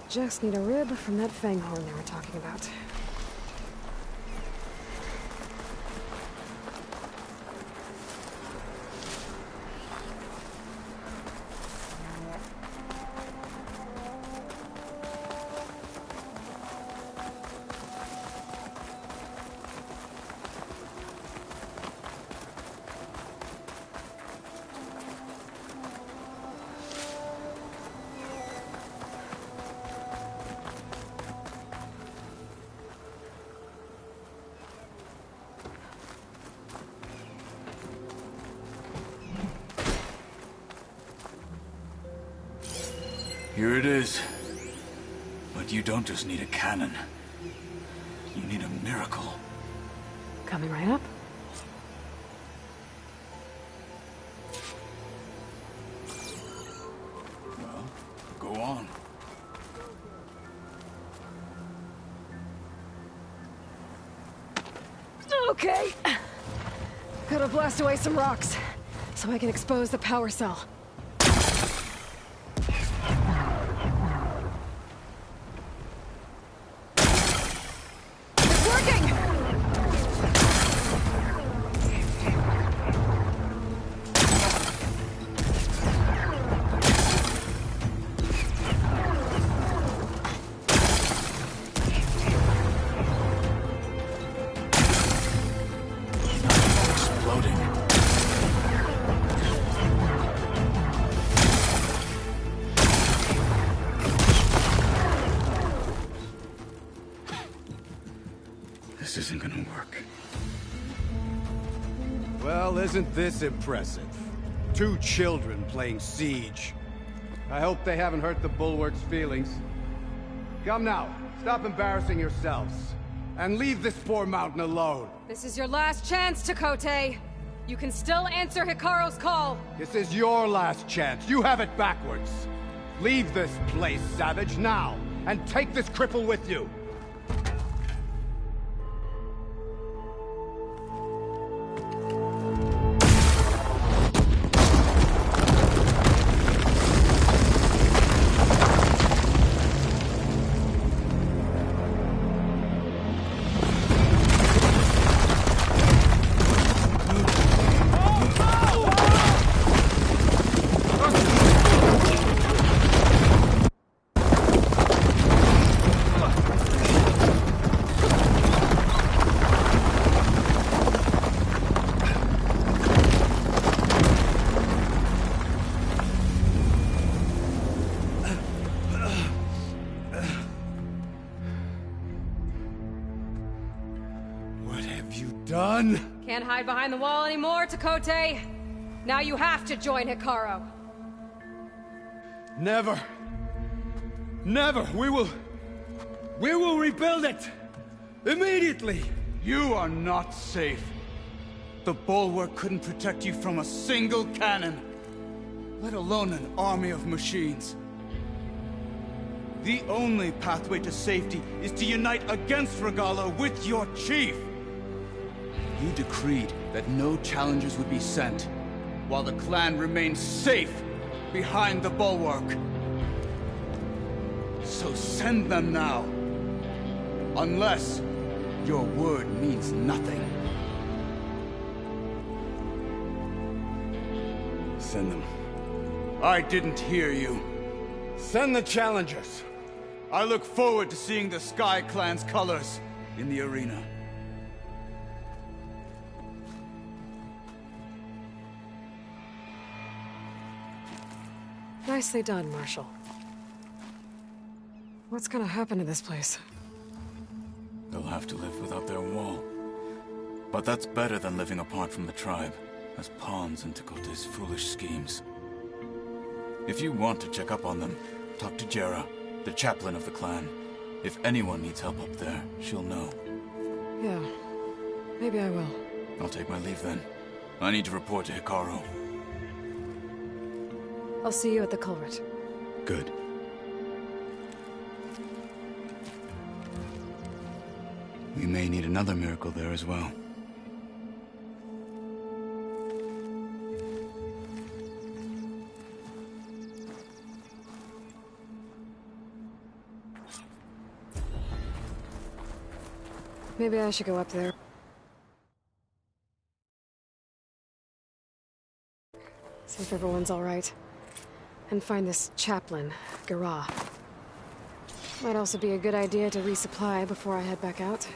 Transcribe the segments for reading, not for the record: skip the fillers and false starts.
Just need a rib from that fang horn they were talking about. Here it is. But you don't just need a cannon. You need a miracle. Coming right up. Well, go on. Okay. Gotta blast away some rocks, so I can expose the power cell. This isn't gonna work. Well, isn't this impressive? 2 children playing siege. I hope they haven't hurt the Bulwark's feelings. Come now, stop embarrassing yourselves. And leave this poor mountain alone. This is your last chance, Chakotay. You can still answer Hikaru's call. This is your last chance. You have it backwards. Leave this place, Savage, now. And take this cripple with you. Done? Can't hide behind the wall anymore, Chakotay. Now you have to join Hikaru. Never. Never. We will rebuild it. Immediately. You are not safe. The Bulwark couldn't protect you from a single cannon, let alone an army of machines. The only pathway to safety is to unite against Regalo with your chief. You decreed that no challengers would be sent, while the clan remained safe behind the Bulwark. So send them now. Unless your word means nothing. Send them. I didn't hear you. Send the challengers. I look forward to seeing the Sky Clan's colors in the arena. Nicely done, Marshal. What's gonna happen to this place? They'll have to live without their wall. But that's better than living apart from the tribe, as pawns in Chakotay's foolish schemes. If you want to check up on them, talk to Jera, the chaplain of the clan. If anyone needs help up there, she'll know. Yeah, maybe I will. I'll take my leave then. I need to report to Hikaru. I'll see you at the culvert. Good. We may need another miracle there as well. Maybe I should go up there. See if everyone's all right. And find this chaplain, Garah. Might also be a good idea to resupply before I head back out.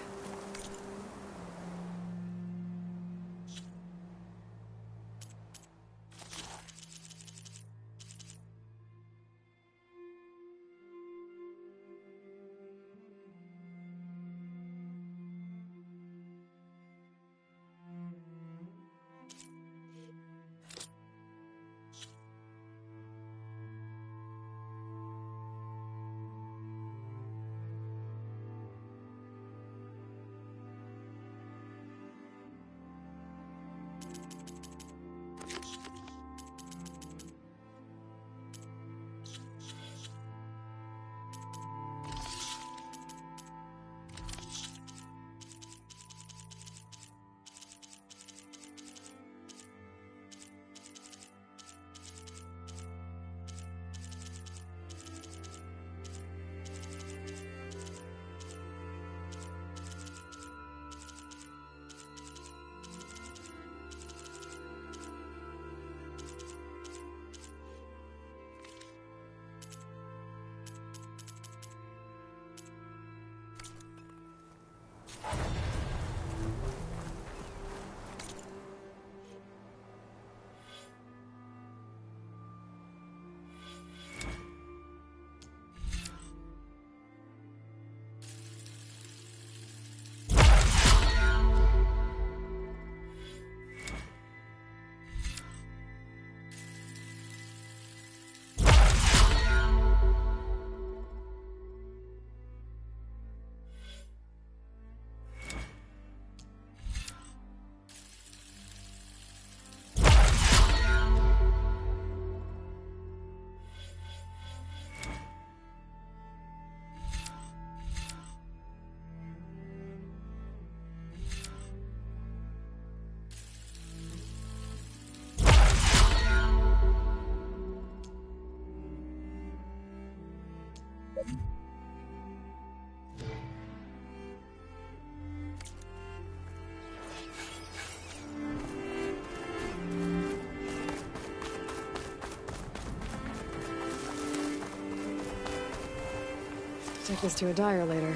Take this to a dyer later.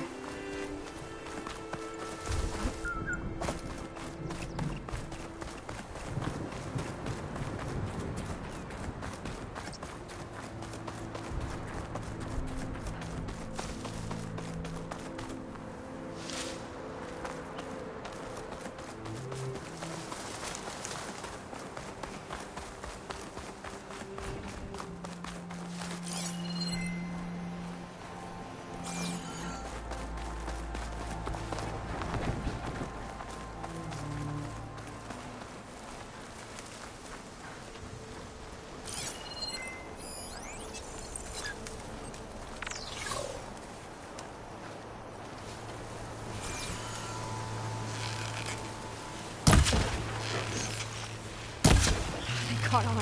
Caught on.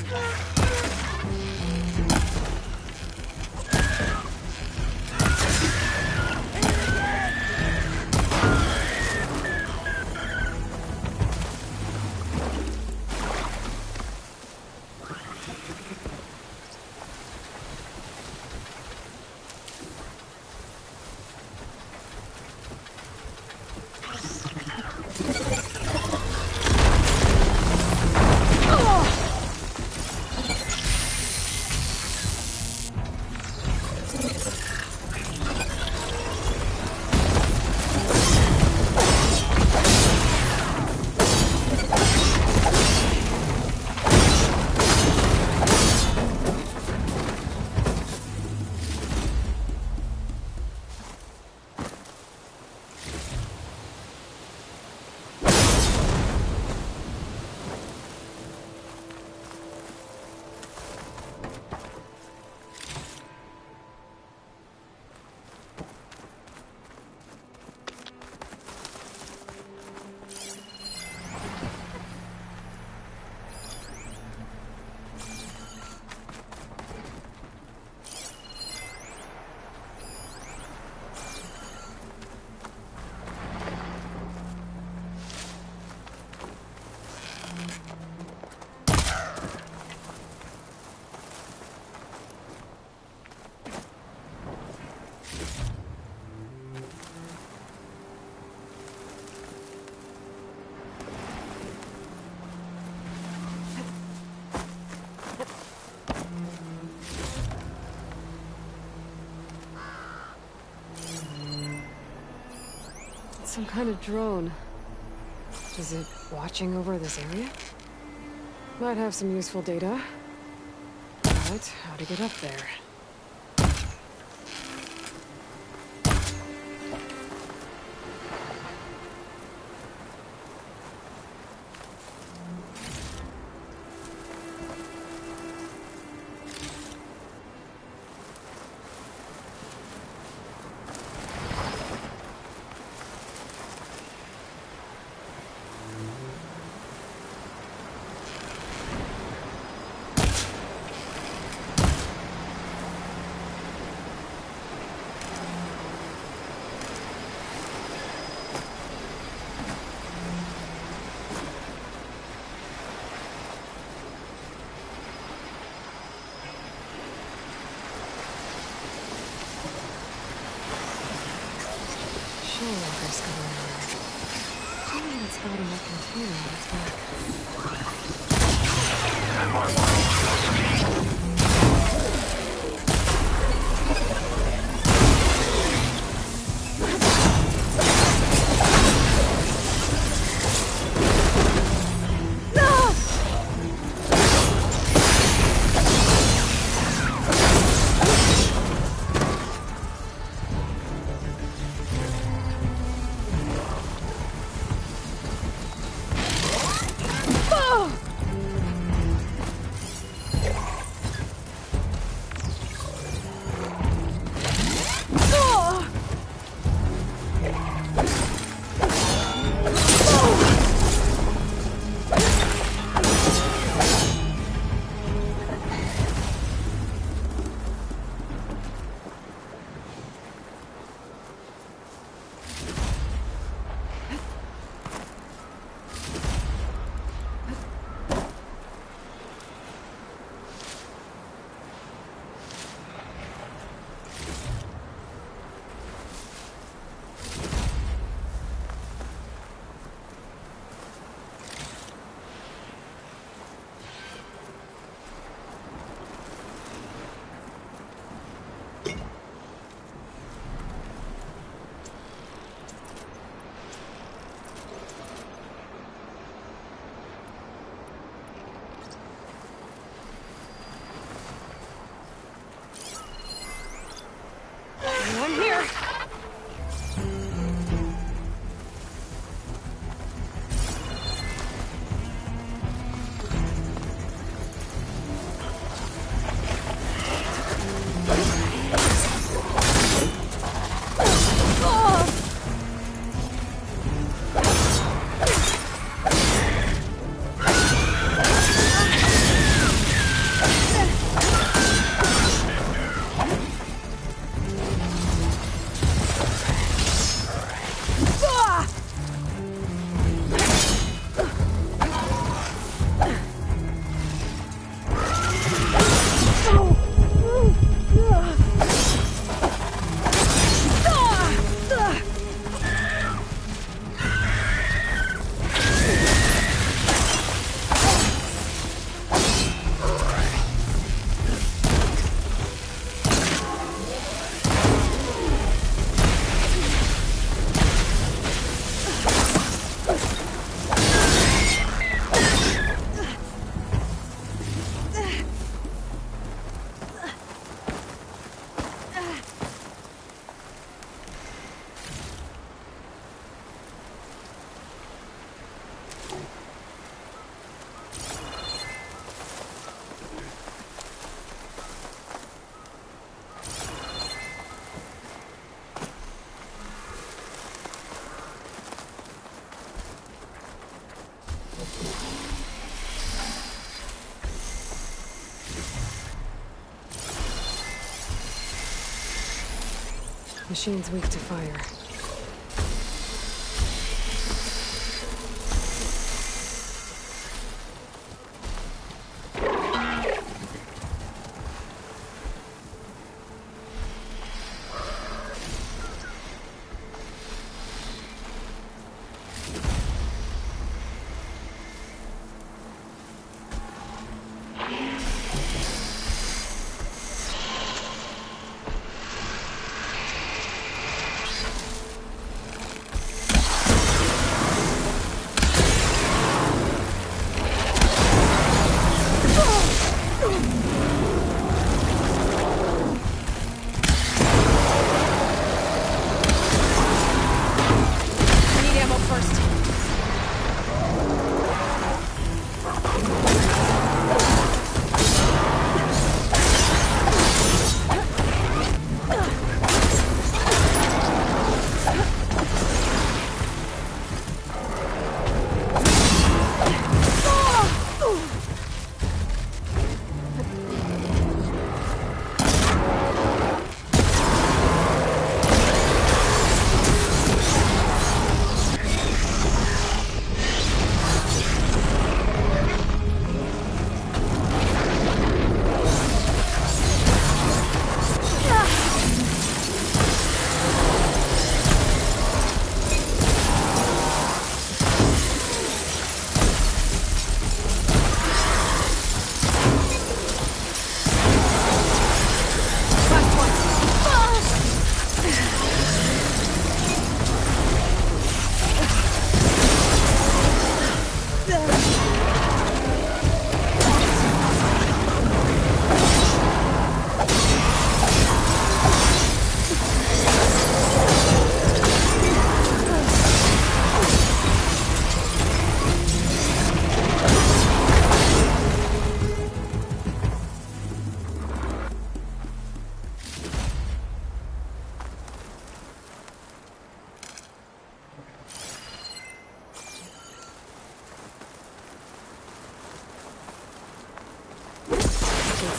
Some kind of drone. Is it watching over this area? Might have some useful data. But how to get up there? Walkers coming around. Someone that's guarding that container on its back. I'm here! Machine's weak to fire.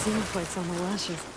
snowflakes on the lashes.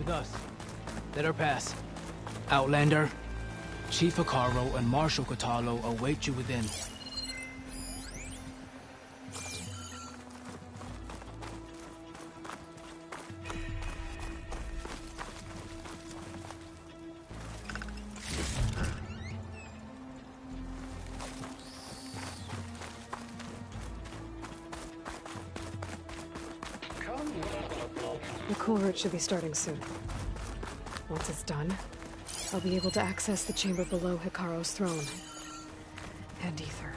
with us. Let her pass. Outlander, Chief Hikaru and Marshal Katalo await you within. The cool route should be starting soon. Once it's done, I'll be able to access the chamber below Hikaru's throne. And Ether.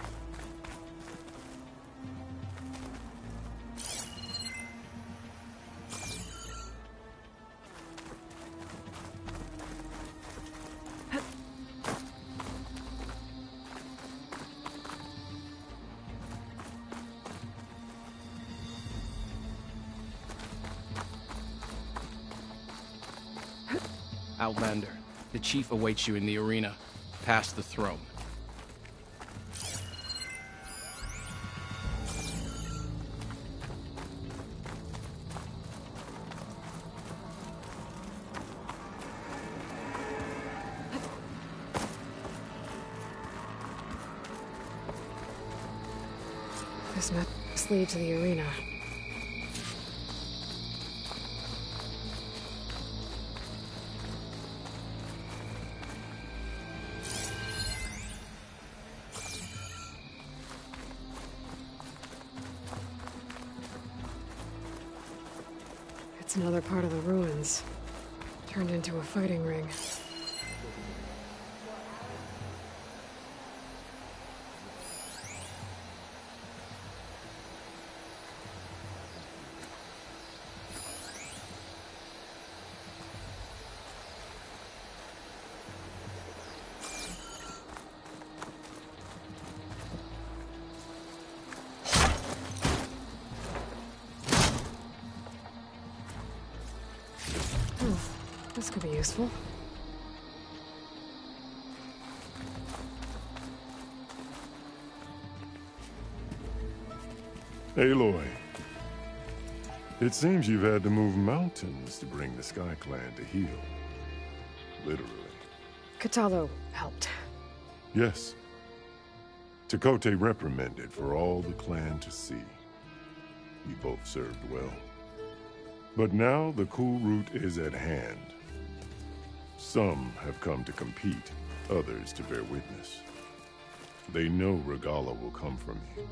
Outlander, the chief awaits you in the arena, past the throne. This must lead to the arena. It's another part of the ruins, turned into a fighting ring. This could be useful. Aloy, it seems you've had to move mountains to bring the Sky Clan to heel. Literally. Katalo helped. Yes. Tekote reprimanded for all the clan to see. We both served well. But now the cool route is at hand. Some have come to compete, others to bear witness. They know Regala will come for me.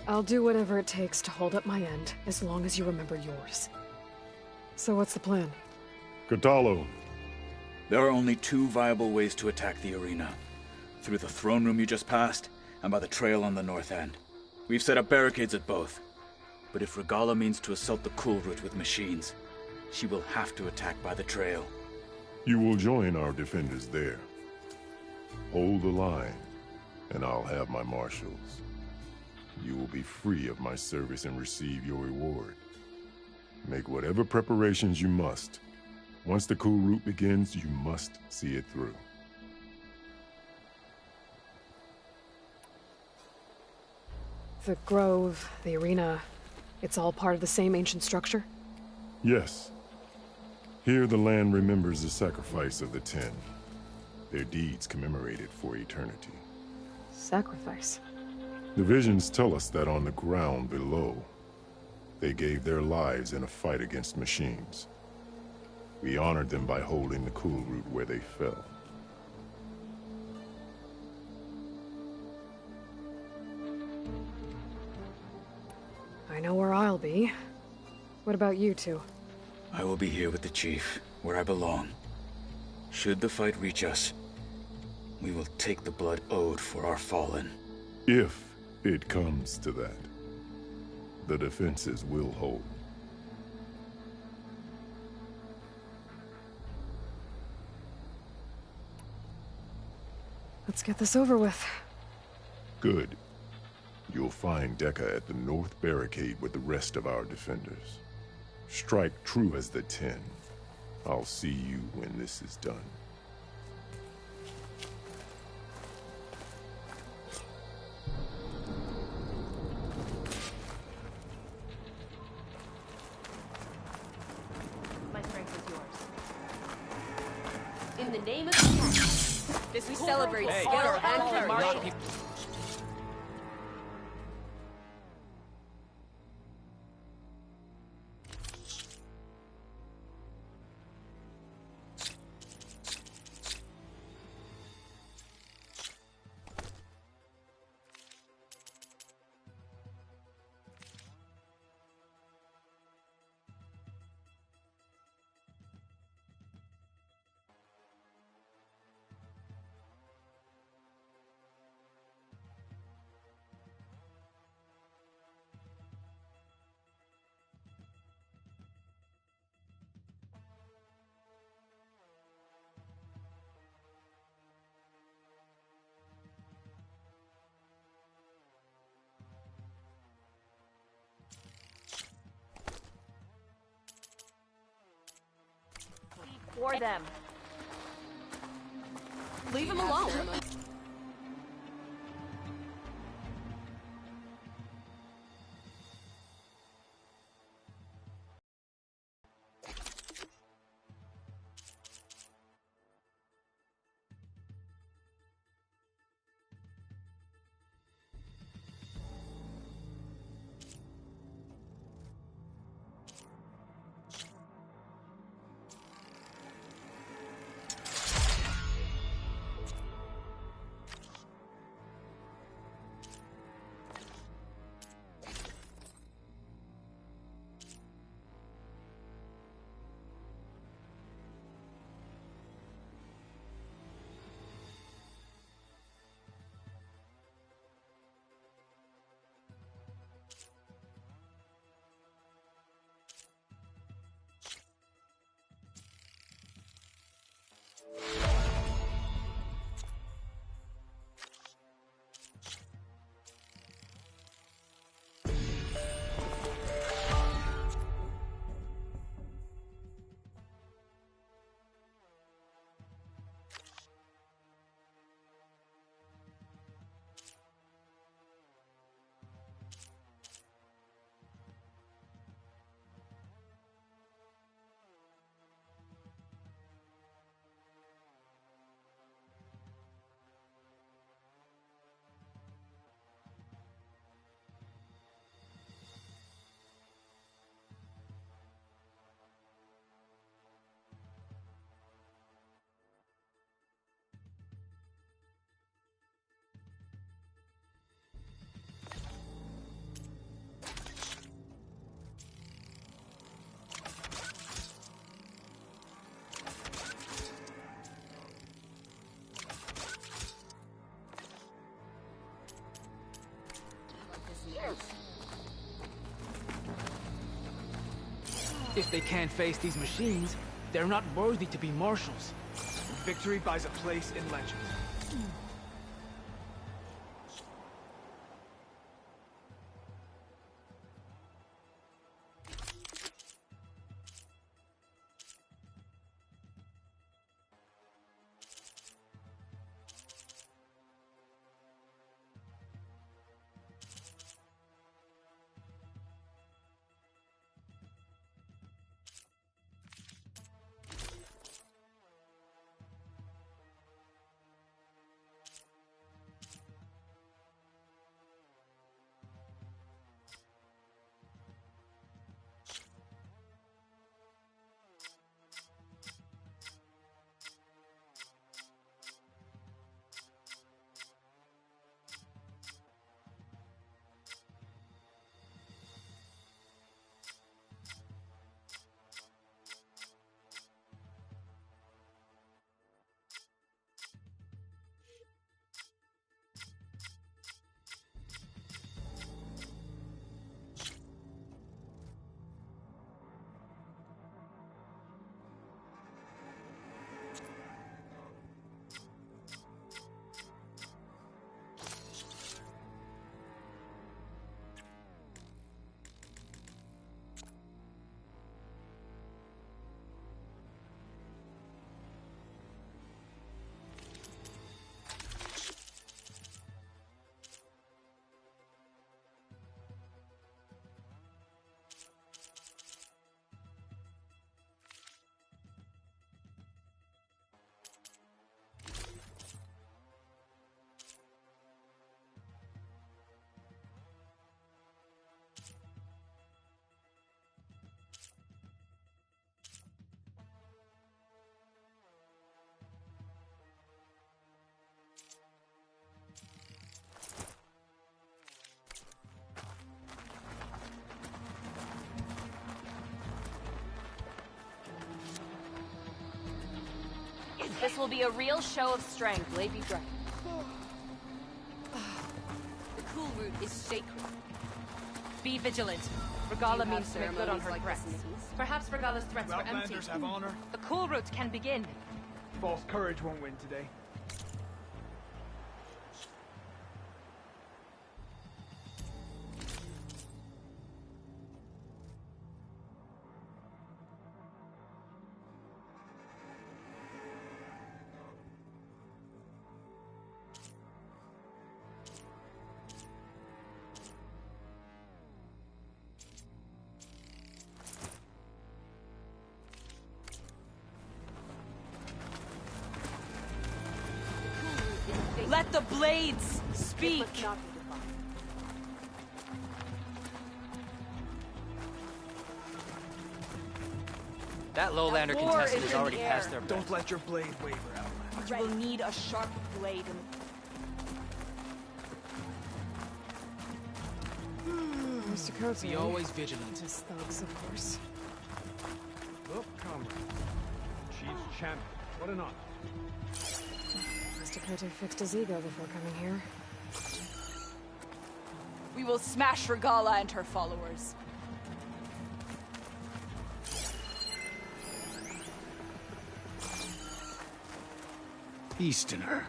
I'll do whatever it takes to hold up my end, as long as you remember yours. So what's the plan? Katalo. There are only two viable ways to attack the arena. Through the throne room you just passed, and by the trail on the north end. We've set up barricades at both. But if Regala means to assault the cool route with machines, she will have to attack by the trail. You will join our defenders there. Hold the line, and I'll have my marshals. You will be free of my service and receive your reward. Make whatever preparations you must. Once the cool route begins, you must see it through. The grove, the arena, it's all part of the same ancient structure? Yes. Here the land remembers the sacrifice of the Ten. Their deeds commemorated for eternity. Sacrifice? The visions tell us that on the ground below, they gave their lives in a fight against machines. We honored them by holding the cool route where they fell. I know where I'll be. What about you two? I will be here with the chief, where I belong. Should the fight reach us, we will take the blood owed for our fallen. If it comes to that, the defenses will hold. Let's get this over with. Good. You'll find Dekka at the north barricade with the rest of our defenders. Strike true as the Ten. I'll see you when this is done. My strength is yours. the name of tech. We celebrate skill and courage. For them. Leave him alone. If they can't face these machines, they're not worthy to be marshals. Victory buys a place in legend. This will be a real show of strength. Lady Dragon. The cool root is sacred. Be vigilant. Regala means to make good on her threats. Perhaps Regala's threats were empty. Outlanders have honor. The cool root can begin. False courage won't win today. Let the blades speak. That lowlander contestant has already passed their Don't let your blade waver, Outlander. You will need a sharp blade. Mr. Coates, Be always vigilant. just thugs, of course. Look, comrade. Chief's champion. What an honor. Mr. Cote fixed his ego before coming here. We will smash Regala and her followers. Easterner.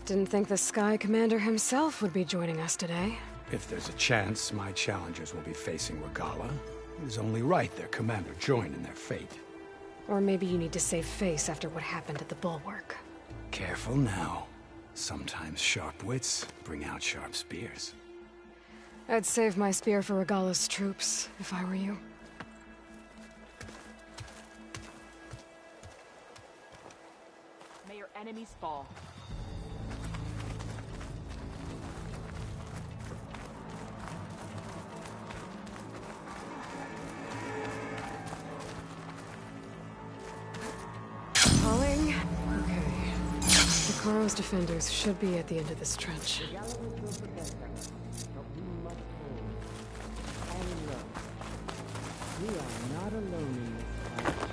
Didn't think the Sky Commander himself would be joining us today. If there's a chance my challengers will be facing Regala, it is only right their commander join in their fate. Or maybe you need to save face after what happened at the Bulwark. Careful now. Sometimes sharp wits bring out sharp spears. I'd save my spear for Regala's troops, if I were you. May your enemies fall. Calling? Okay. Hikaro's defenders should be at the end of this trench. We are not alone in this fight.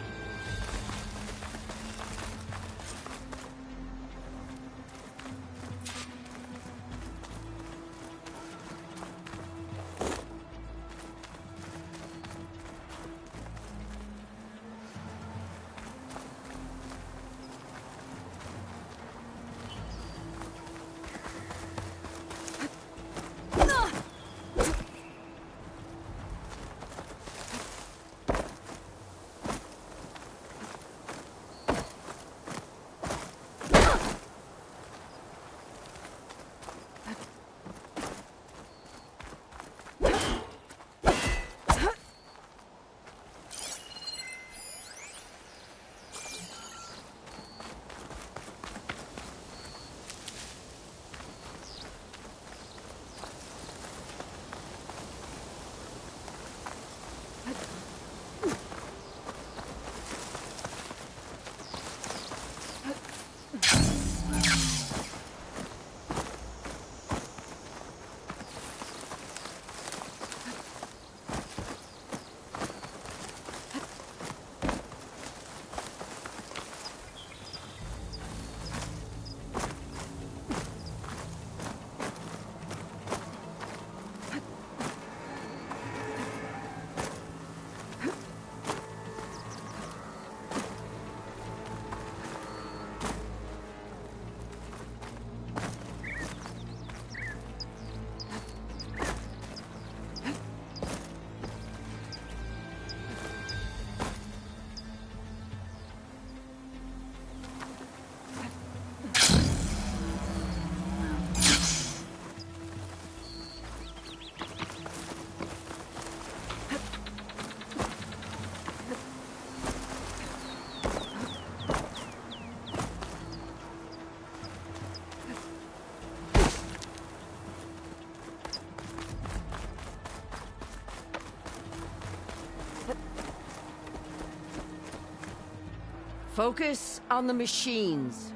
Focus on the machines.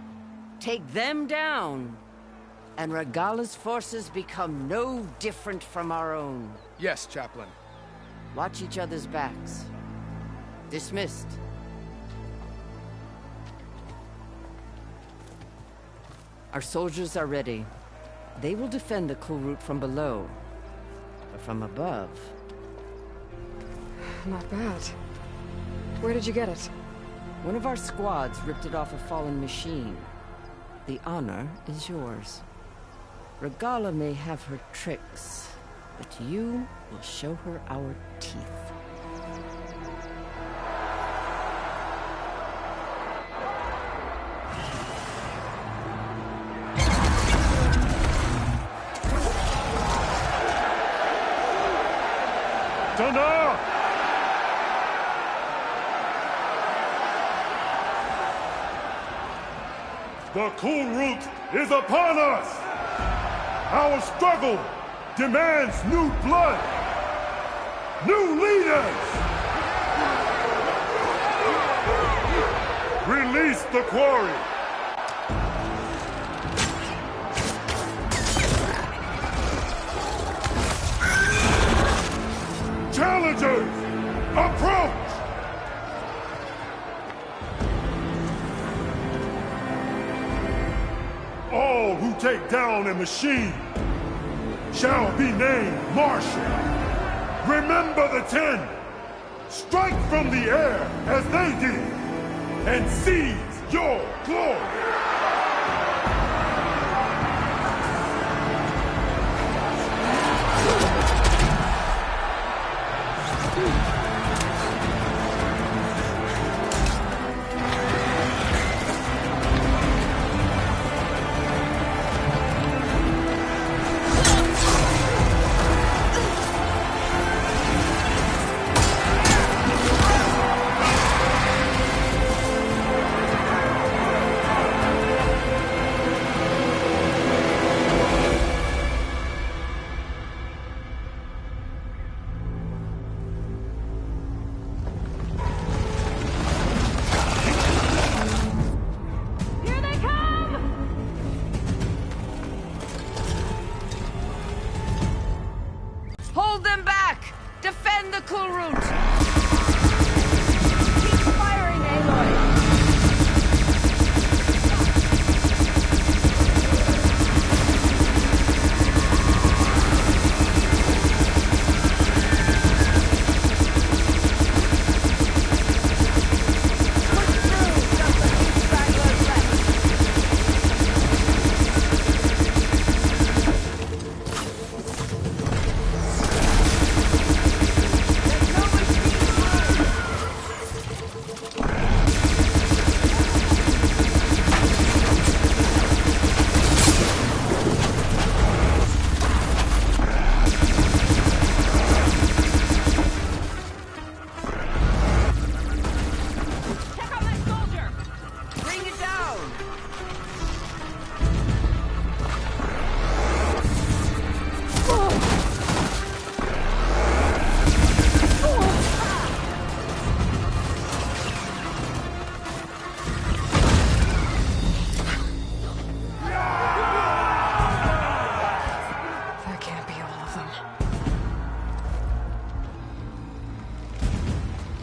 Take them down, and Regala's forces become no different from our own. Yes, Chaplain. Watch each other's backs. Dismissed. Our soldiers are ready. They will defend the cool route from below. But from above... Not bad. Where did you get it? One of our squads ripped it off a fallen machine. The honor is yours. Regala may have her tricks, but you will show her our teeth. Dana! The cool route is upon us! Our struggle demands new blood! New leaders! Release the quarry! Challengers, approach! All who take down a machine shall be named Marshal. Remember the 10. Strike from the air as they did, and seize your glory! Hold them back! Defend the cool route! Keep firing, Aloy!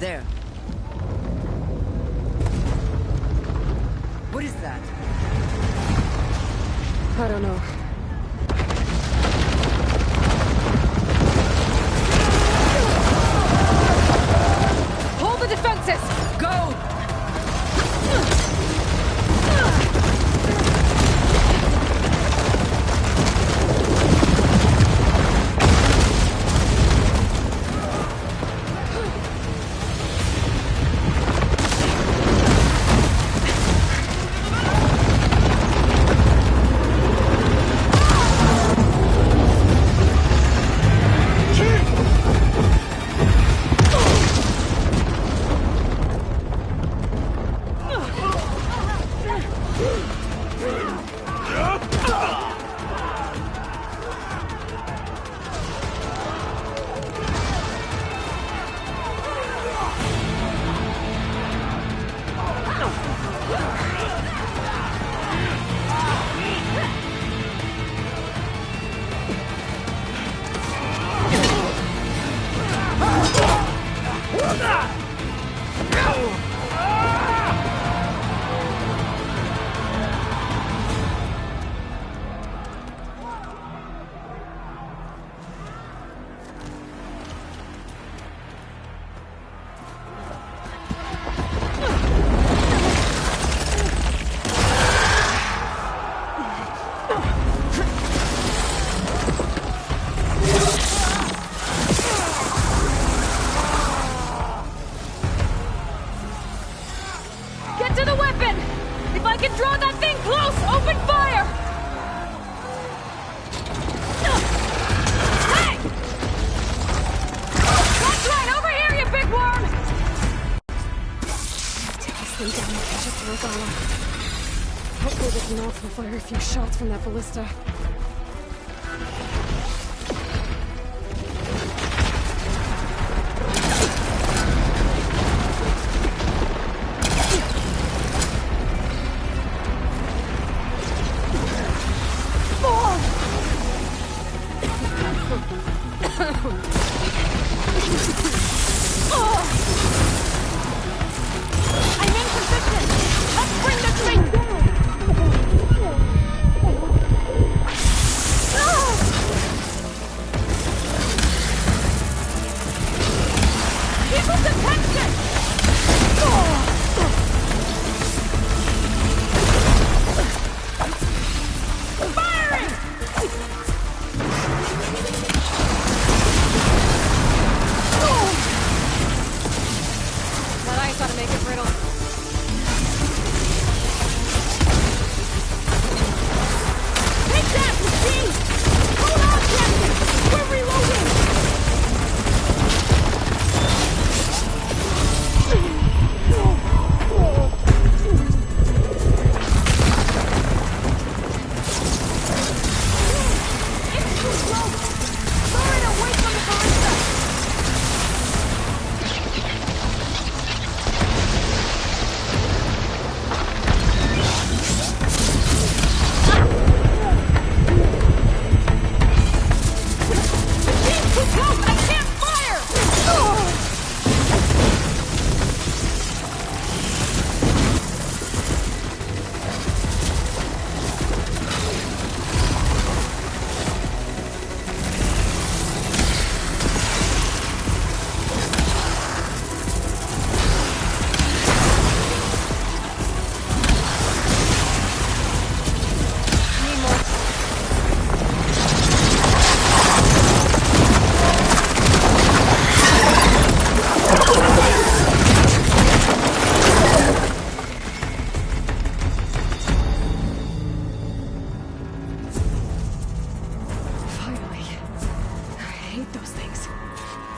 There. What is that? I don't know. Hold the defenses! Go! Regala. Hopefully the Knots will fire a few shots from that ballista.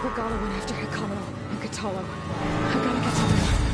Regala went after Hikaru and Katalo. I gotta get to them.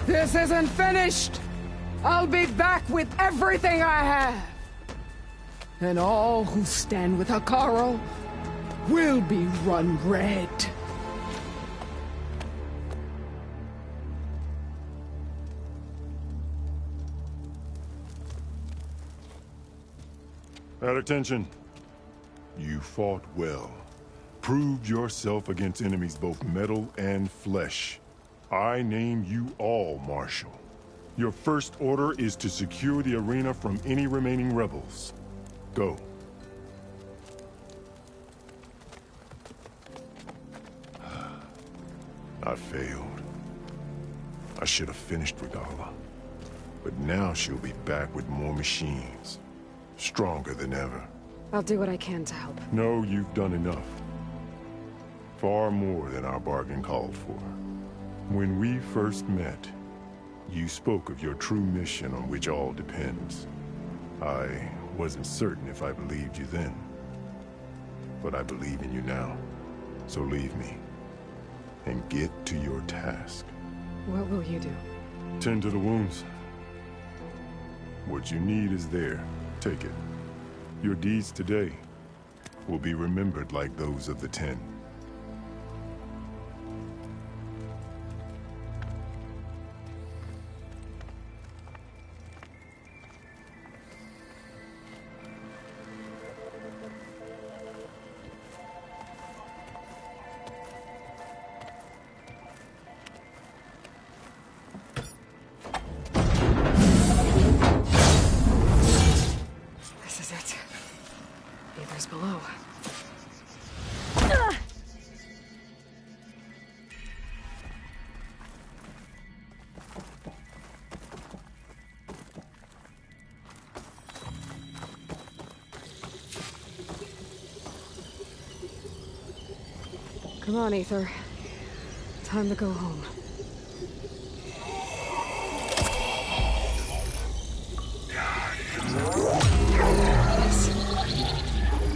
This isn't finished! I'll be back with everything I have! And all who stand with Hekarro will be run red. At attention. You fought well. Proved yourself against enemies both metal and flesh. I name you all Marshal. Your first order is to secure the arena from any remaining rebels. Go. I failed. I should have finished Regala. But now she'll be back with more machines. Stronger than ever. I'll do what I can to help. No, you've done enough. Far more than our bargain called for. When we first met, you spoke of your true mission on which all depends. I wasn't certain if I believed you then. But I believe in you now. So leave me. And get to your task. What will you do? Tend to the wounds. What you need is there. Take it. Your deeds today will be remembered like those of the 10. Below. Come on, Aether. Time to go home.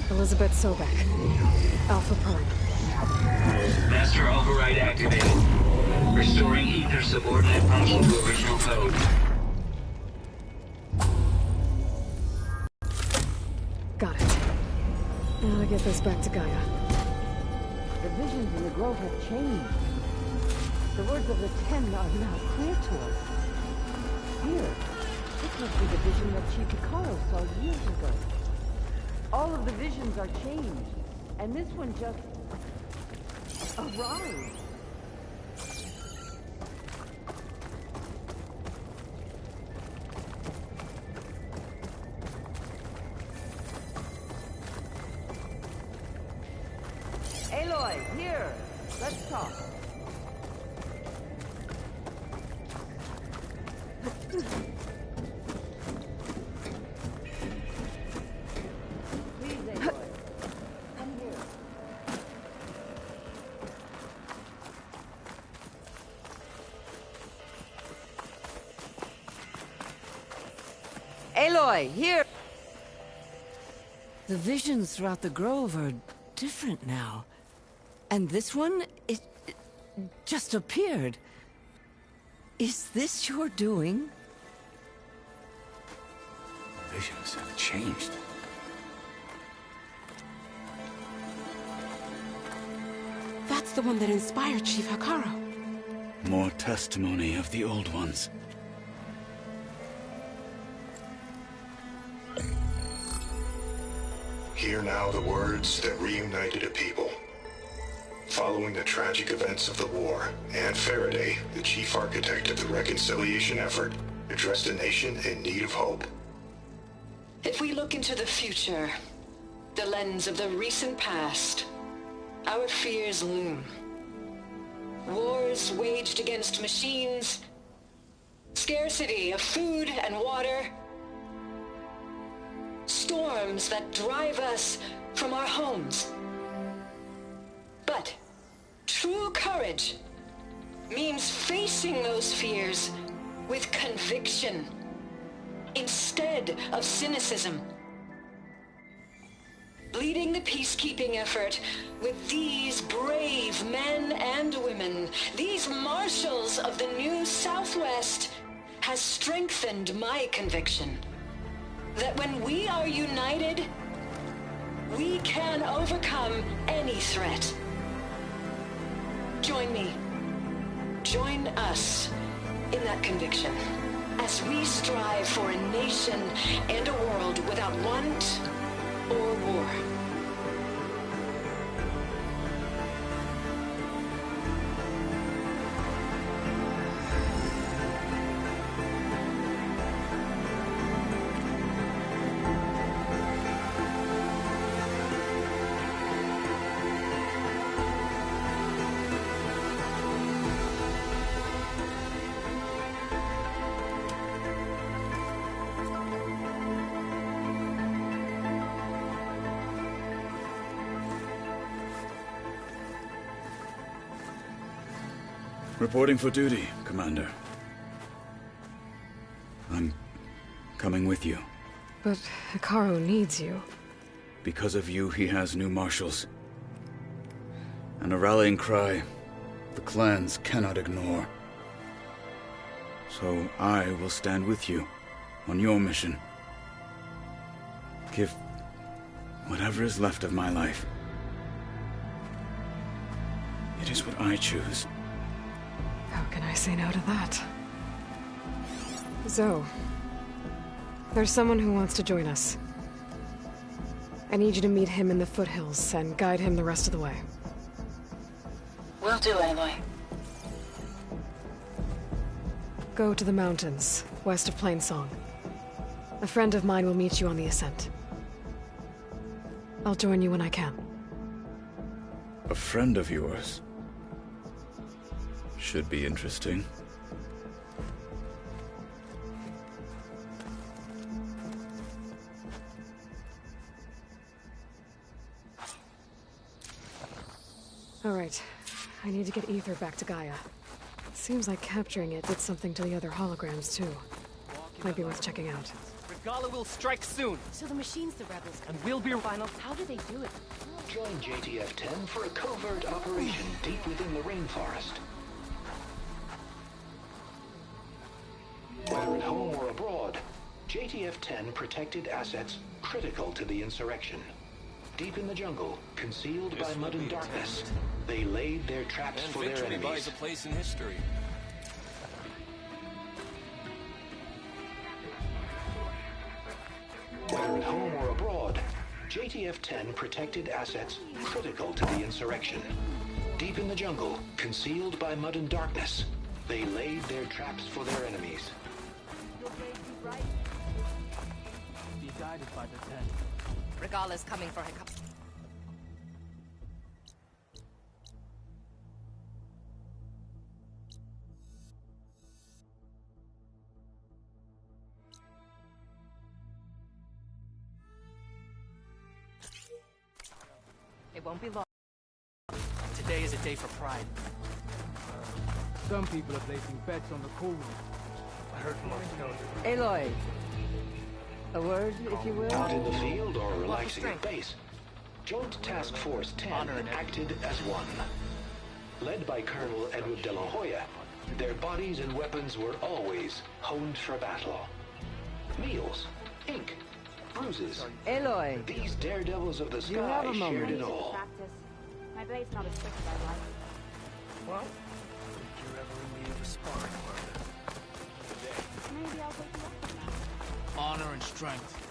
Elizabeth Sobek. Alpha Prime. Master override activated. Restoring Aether subordinate function to original code. Got it. Now to get this back to Gaia. The visions in the grove have changed. The words of the 10 are now clear to us. Here, this must be the vision that Chief Hekarro saw years ago. All of the visions are changed, and this one just arrived. Aloy, here. Let's talk. Aloy, here! The visions throughout the grove are different now. And this one, it just appeared. Is this your doing? Visions have changed. That's the one that inspired Chief Hekarro. More testimony of the old ones. Hear now the words that reunited a people. Following the tragic events of the war, Anne Faraday, the chief architect of the reconciliation effort, addressed a nation in need of hope. If we look into the future, the lens of the recent past, our fears loom. Wars waged against machines, scarcity of food and water, storms that drive us from our homes. But true courage means facing those fears with conviction, instead of cynicism. Leading the peacekeeping effort with these brave men and women, these marshals of the new Southwest, has strengthened my conviction that when we are united, we can overcome any threat. Join me. Join us in that conviction as we strive for a nation and a world without want or war. Reporting for duty, Commander. I'm coming with you. But Hikaru needs you. Because of you, he has new marshals. And a rallying cry the clans cannot ignore. So I will stand with you on your mission. Give whatever is left of my life. It is what I choose. How can I say no to that? Zoe, there's someone who wants to join us. I need you to meet him in the foothills and guide him the rest of the way. Will do, Aloy. Go to the mountains, west of Plainsong. A friend of mine will meet you on the ascent. I'll join you when I can. A friend of yours? Should be interesting. All right. I need to get Ether back to Gaia. Seems like capturing it did something to the other holograms, too. Might be worth checking out. Regala will strike soon. So the machine's the rebels. And we'll be final. How do they do it? Join JTF-10 for a covert operation deep within the rainforest. Whether at home or abroad, JTF-10 protected assets critical to the insurrection. Deep in the jungle, concealed by mud and darkness, they laid their traps for their enemies. Buys a place in history. Whether at home or abroad, JTF-10 protected assets critical to the insurrection. Deep in the jungle, concealed by mud and darkness, they laid their traps for their enemies. Be guided by the 10. Regala's coming for Hikaru. It won't be long. Today is a day for pride. Some people are placing bets on the cool room. I heard from our Aloy. A word, if you will? Out in the field or relaxing at base, Joint Task Force 10 acted as one. Led by Colonel Edward de la Hoya, their bodies and weapons were always honed for battle. Meals, ink, bruises. Aloy. These daredevils of the You have sky a shared moment. it all. Practice. My blade's not as quick as I'd like. Well, if you're ever in need of a sparring partner. Maybe I'll wake you up from that. Honor and strength.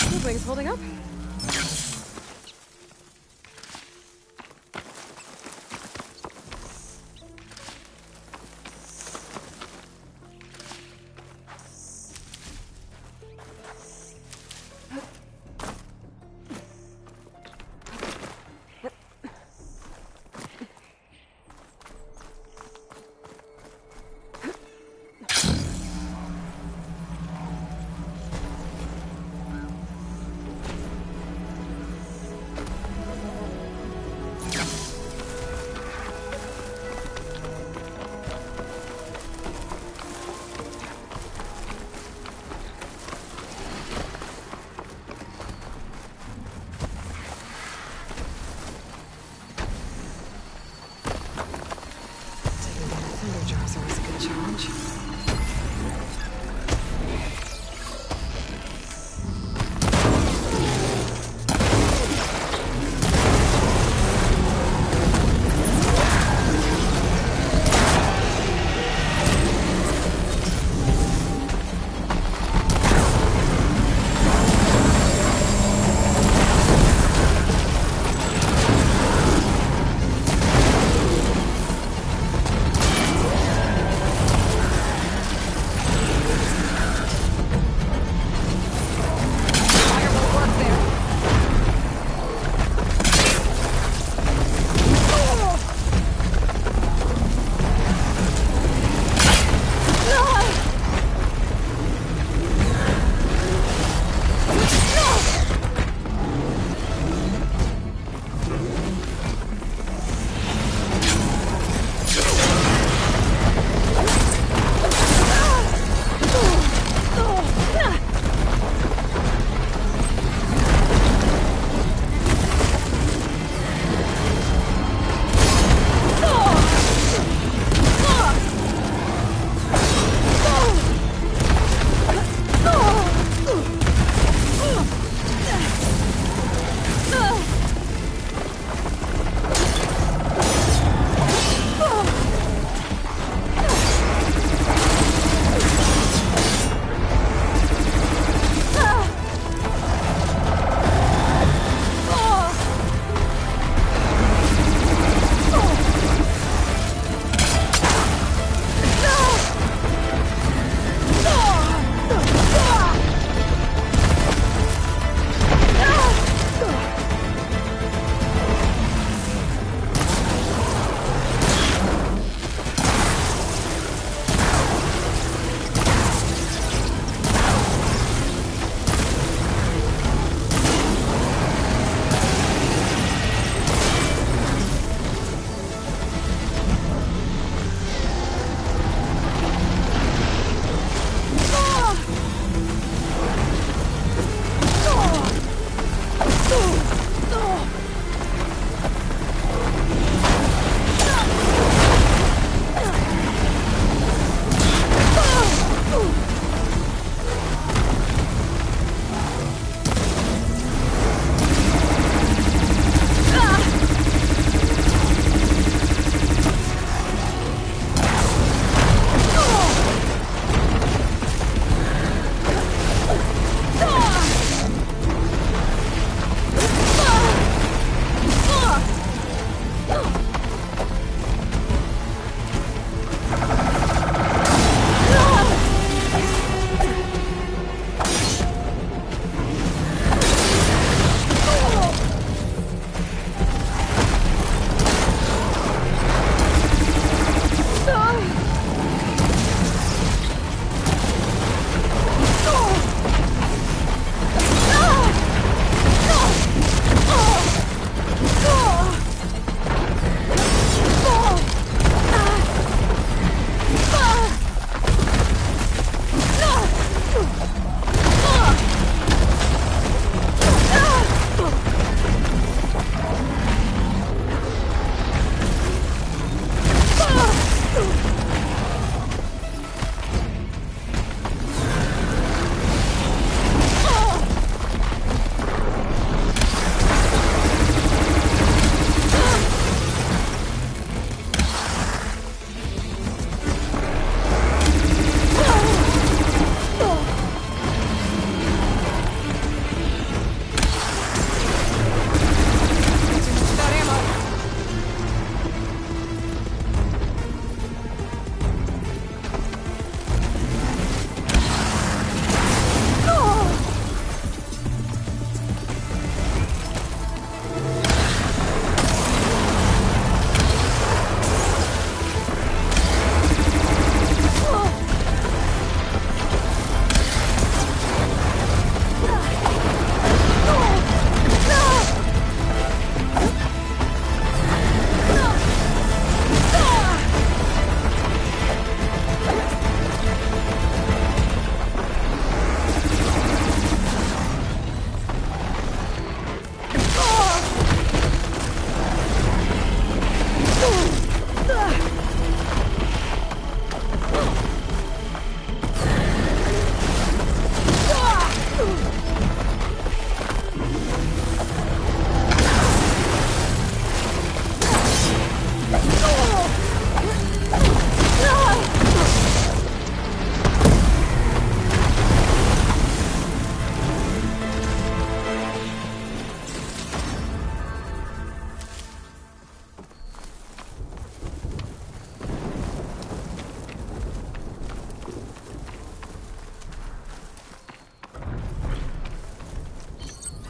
The wing's holding up.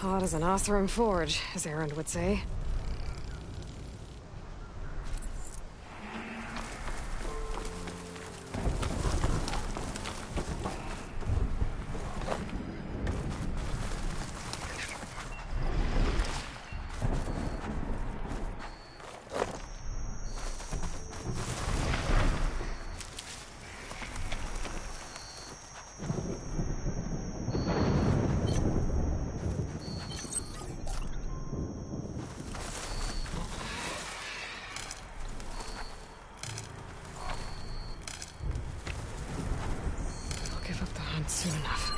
Hot as an Oseram forge, as Erend would say. Soon enough.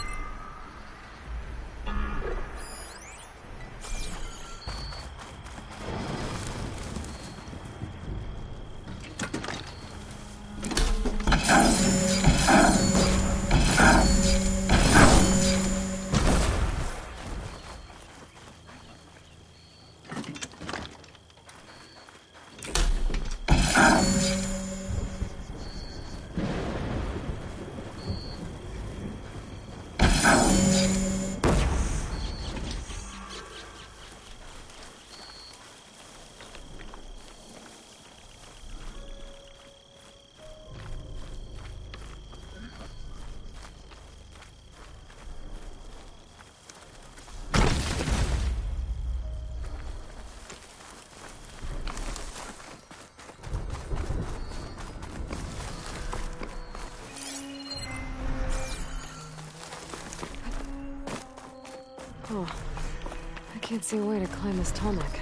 Oh, I can't see a way to climb this tall neck.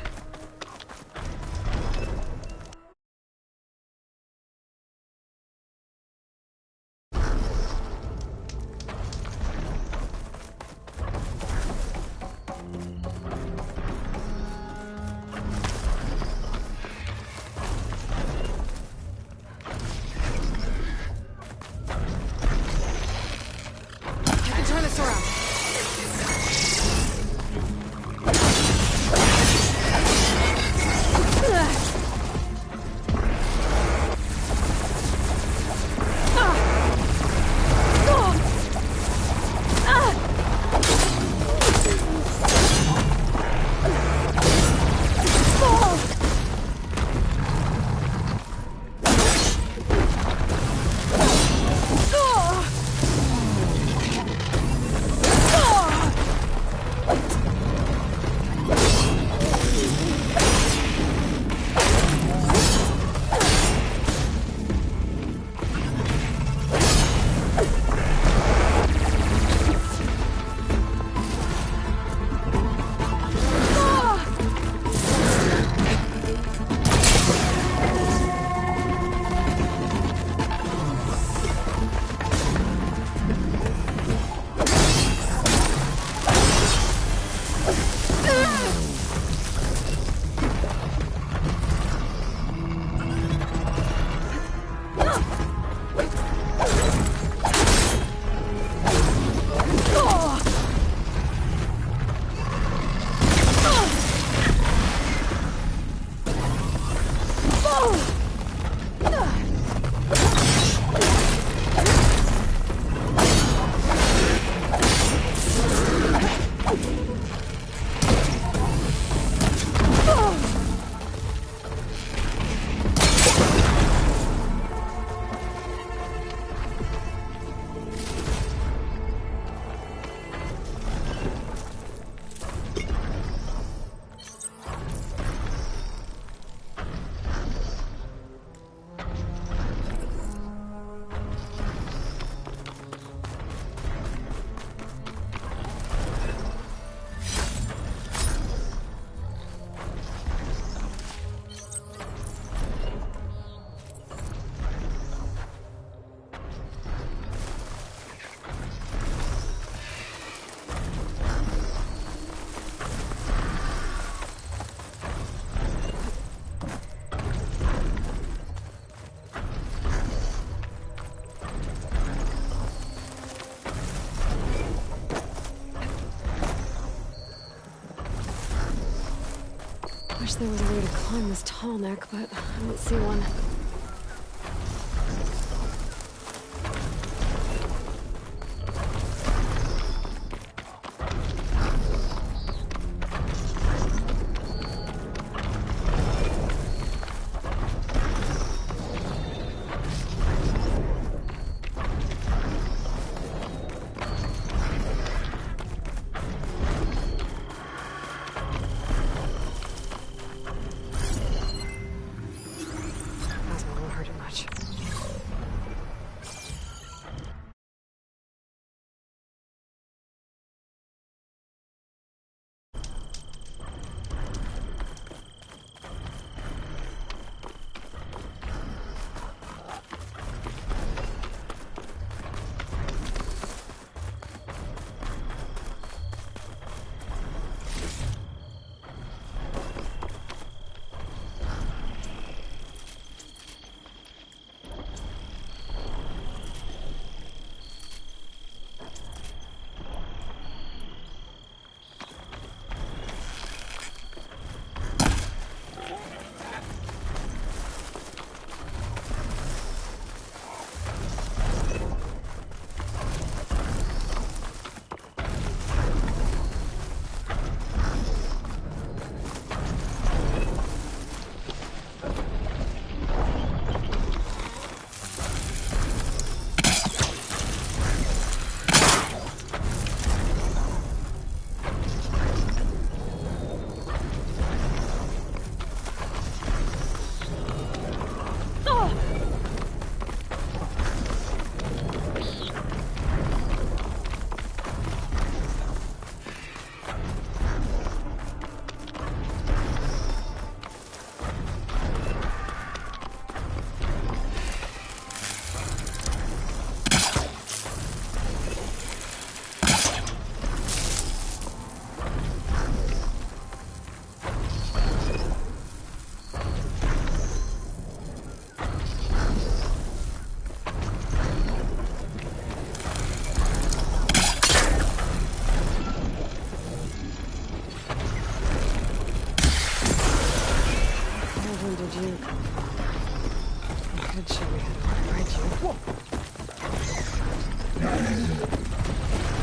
I can turn this around. Wish there was a way to climb this tall neck, but I don't see one. Did you... I could show me how to override you. Whoa!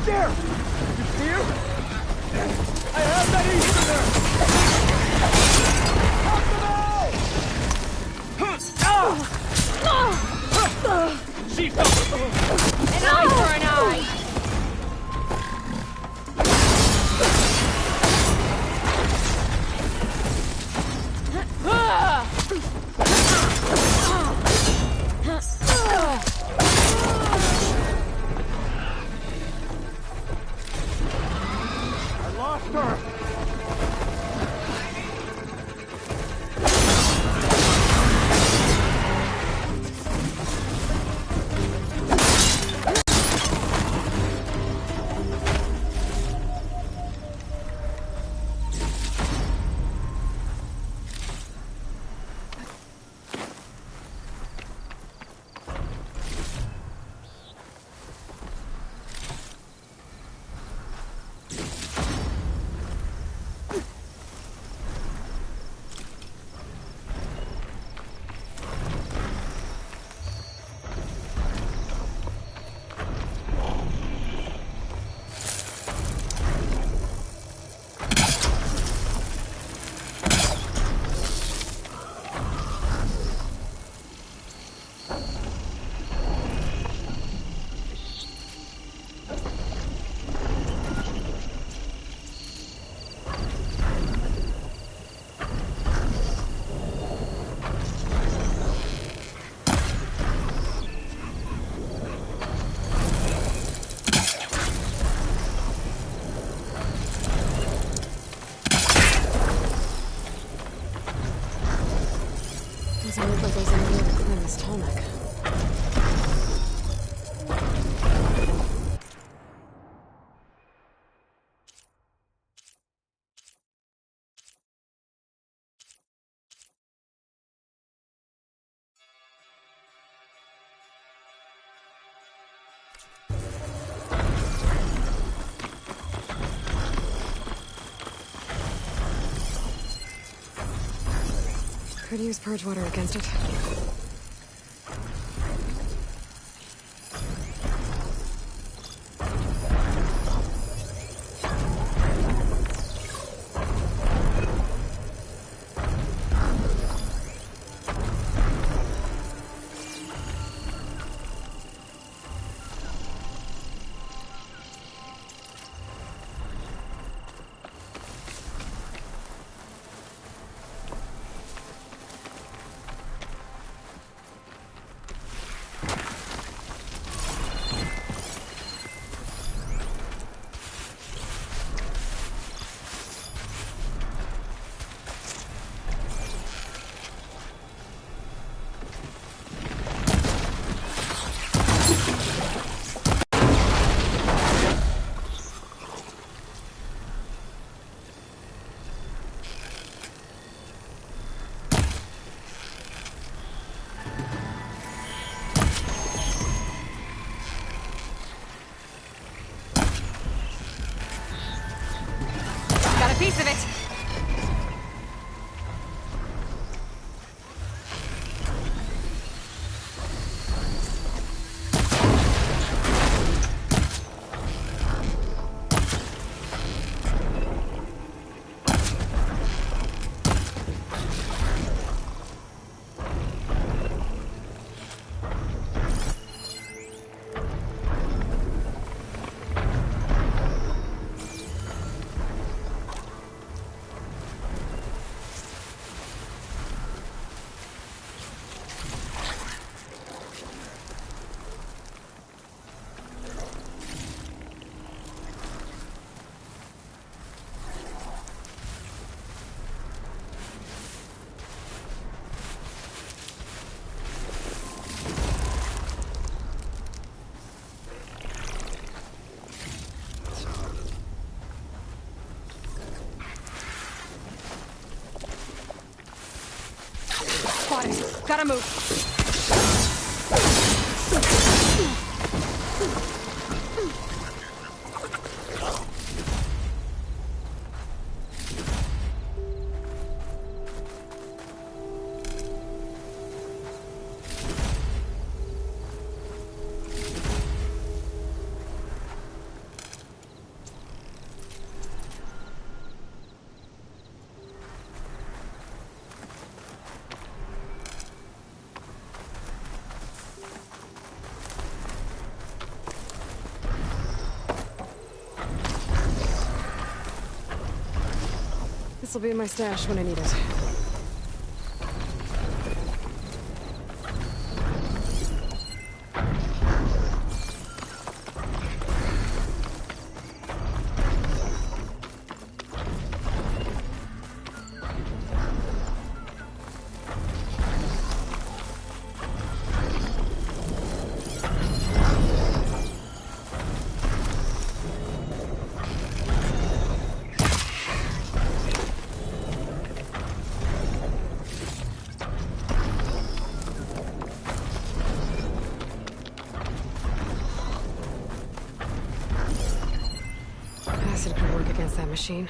There! You see her? I have that instrument! Chief, an eye for an eye! I lost her! Doesn't look like there's any way to climb this tall neck. Could use purge water against it. Piece of it. Gotta move. This'll be in my stash when I need it. Acid could work against that machine.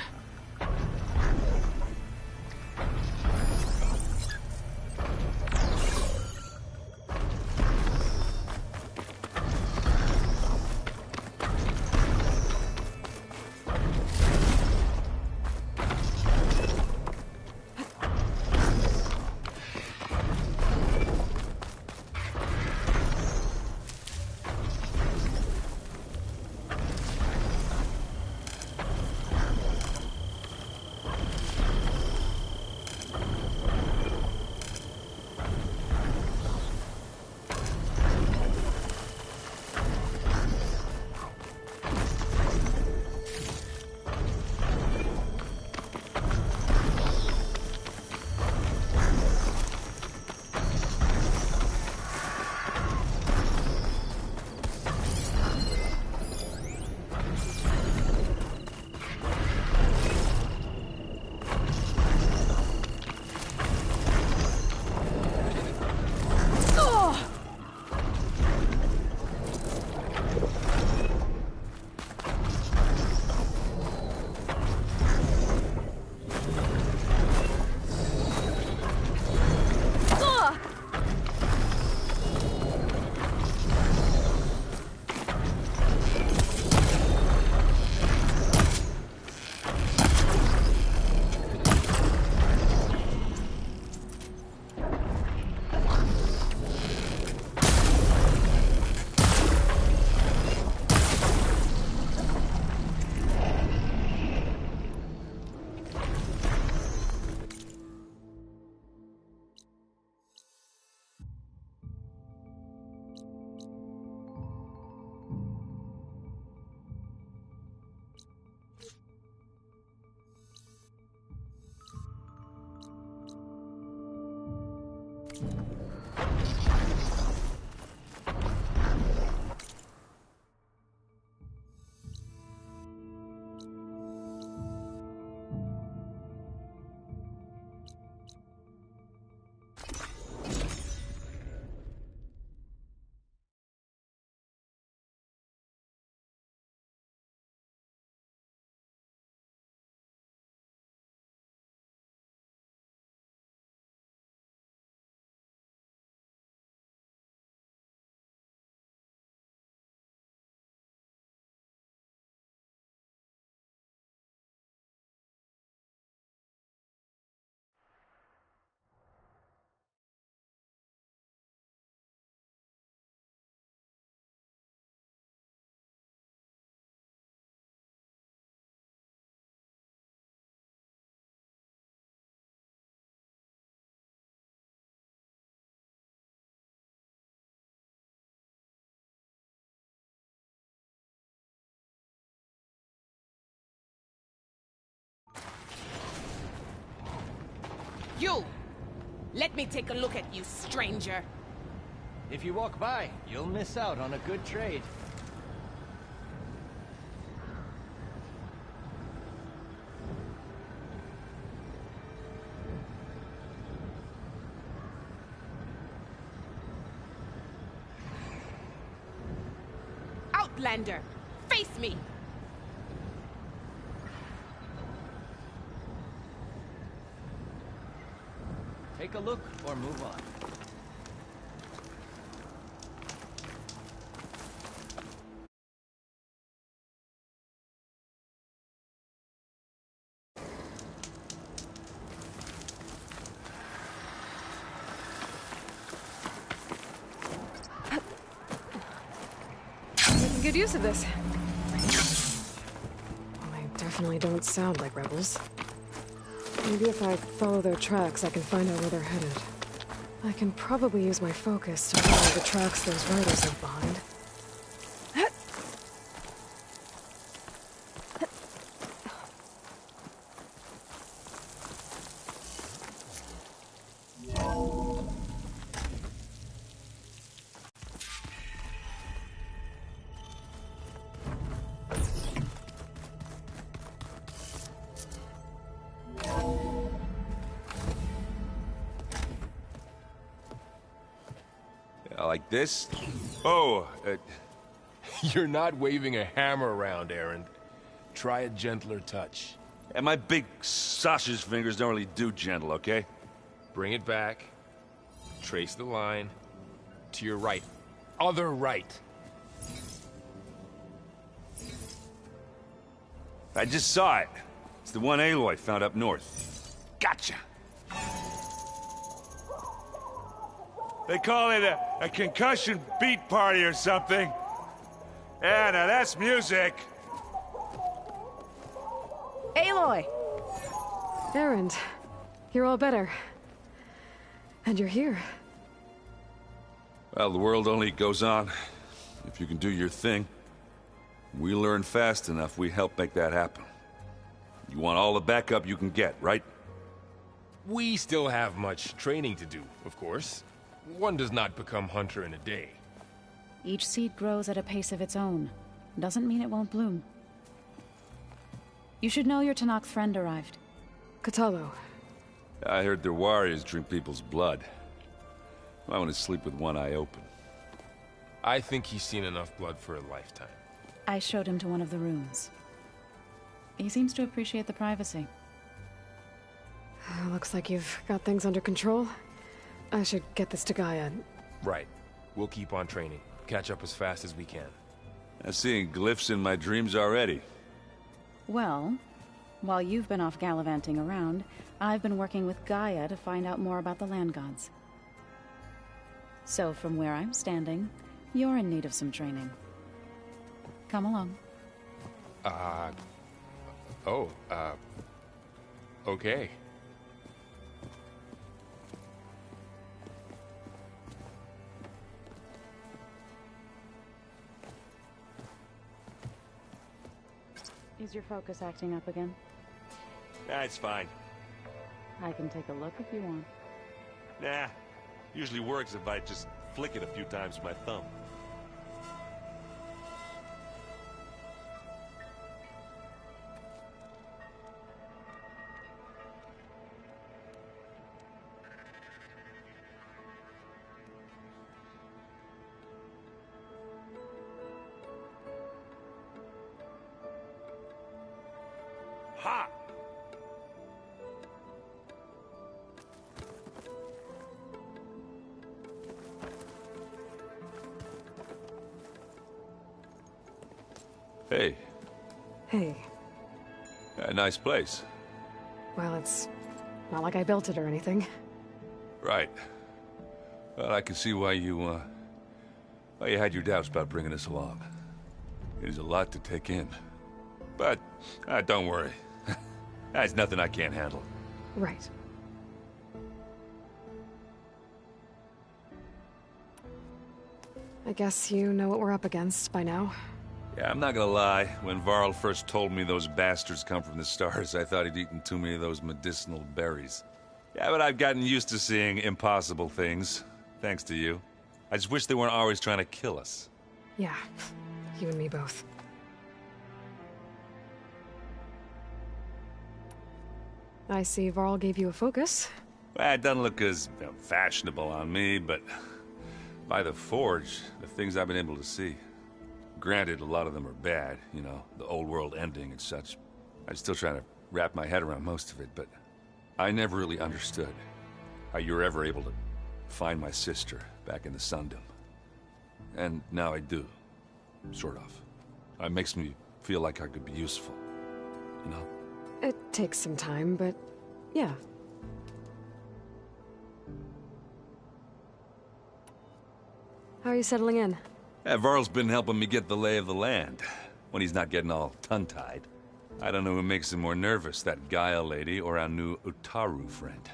You! Let me take a look at you, stranger. If you walk by, you'll miss out on a good trade. Outlander, face me! Take a look or move on. Making good use of this. I definitely don't sound like rebels. Maybe if I follow their tracks, I can find out where they're headed. I can probably use my focus to follow the tracks those riders leave behind. Like this? Oh, you're not waving a hammer around, Aaron. Try a gentler touch. And my big sausage fingers don't really do gentle, okay? Bring it back. Trace the line. To your right. Other right. I just saw it. It's the one Aloy found up north. Gotcha! They call it a concussion beat party or something. Yeah, now that's music. Aloy! Erend, you're all better. And you're here. Well, the world only goes on if you can do your thing. We learn fast enough, we help make that happen. You want all the backup you can get, right? We still have much training to do, of course. One does not become hunter in a day. Each seed grows at a pace of its own. Doesn't mean it won't bloom. You should know your Tanakh friend arrived. Kotallo. I heard their warriors drink people's blood. I want to sleep with one eye open. I think he's seen enough blood for a lifetime. I showed him to one of the rooms. He seems to appreciate the privacy. Looks like you've got things under control. I should get this to Gaia. Right. We'll keep on training. Catch up as fast as we can. I'm seeing glyphs in my dreams already. Well, while you've been off gallivanting around, I've been working with Gaia to find out more about the land gods. So from where I'm standing, you're in need of some training. Come along. Okay. Is your focus acting up again? Nah, it's fine. I can take a look if you want. Nah, usually works if I just flick it a few times with my thumb. Ha! Hey. Hey. A nice place. Well, it's not like I built it or anything. Right. Well, I can see why you had your doubts about bringing us along. It is a lot to take in. But, don't worry. That's nothing I can't handle. Right. I guess you know what we're up against by now. Yeah, I'm not gonna lie. When Varl first told me those bastards come from the stars, I thought he'd eaten too many of those medicinal berries. Yeah, but I've gotten used to seeing impossible things, thanks to you. I just wish they weren't always trying to kill us. Yeah, you and me both. I see Varl gave you a focus. Well, it doesn't look as fashionable on me, but by the Forge, the things I've been able to see. Granted, a lot of them are bad, you know, the old world ending and such. I'm still trying to wrap my head around most of it, but I never really understood how you were ever able to find my sister back in the Sundom. And now I do, sort of. It makes me feel like I could be useful, you know? It takes some time, but yeah. How are you settling in? Yeah, Varl's been helping me get the lay of the land, when he's not getting all tongue-tied. I don't know who makes him more nervous, that Gaia lady or our new Utaru friend.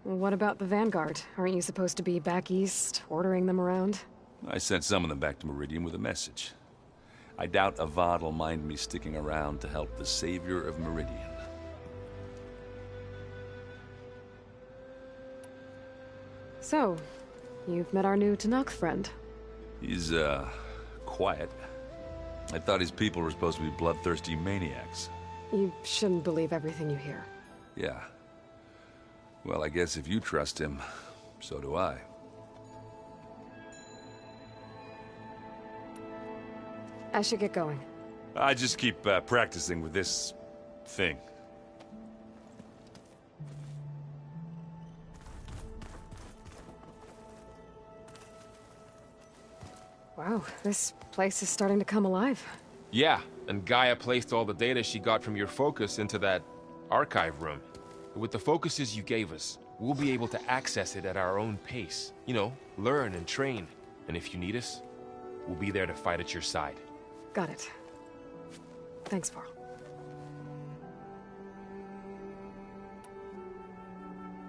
What about the Vanguard? Aren't you supposed to be back east, ordering them around? I sent some of them back to Meridian with a message. I doubt Avad will mind me sticking around to help the savior of Meridian. So, you've met our new Tanakh friend. He's, quiet. I thought his people were supposed to be bloodthirsty maniacs. You shouldn't believe everything you hear. Yeah. Well, I guess if you trust him, so do I. I should get going. I just keep practicing with this thing. Wow, this place is starting to come alive. Yeah, and Gaia placed all the data she got from your focus into that archive room. With the focuses you gave us, we'll be able to access it at our own pace. You know, learn and train. And if you need us, we'll be there to fight at your side. Got it. Thanks, Varl.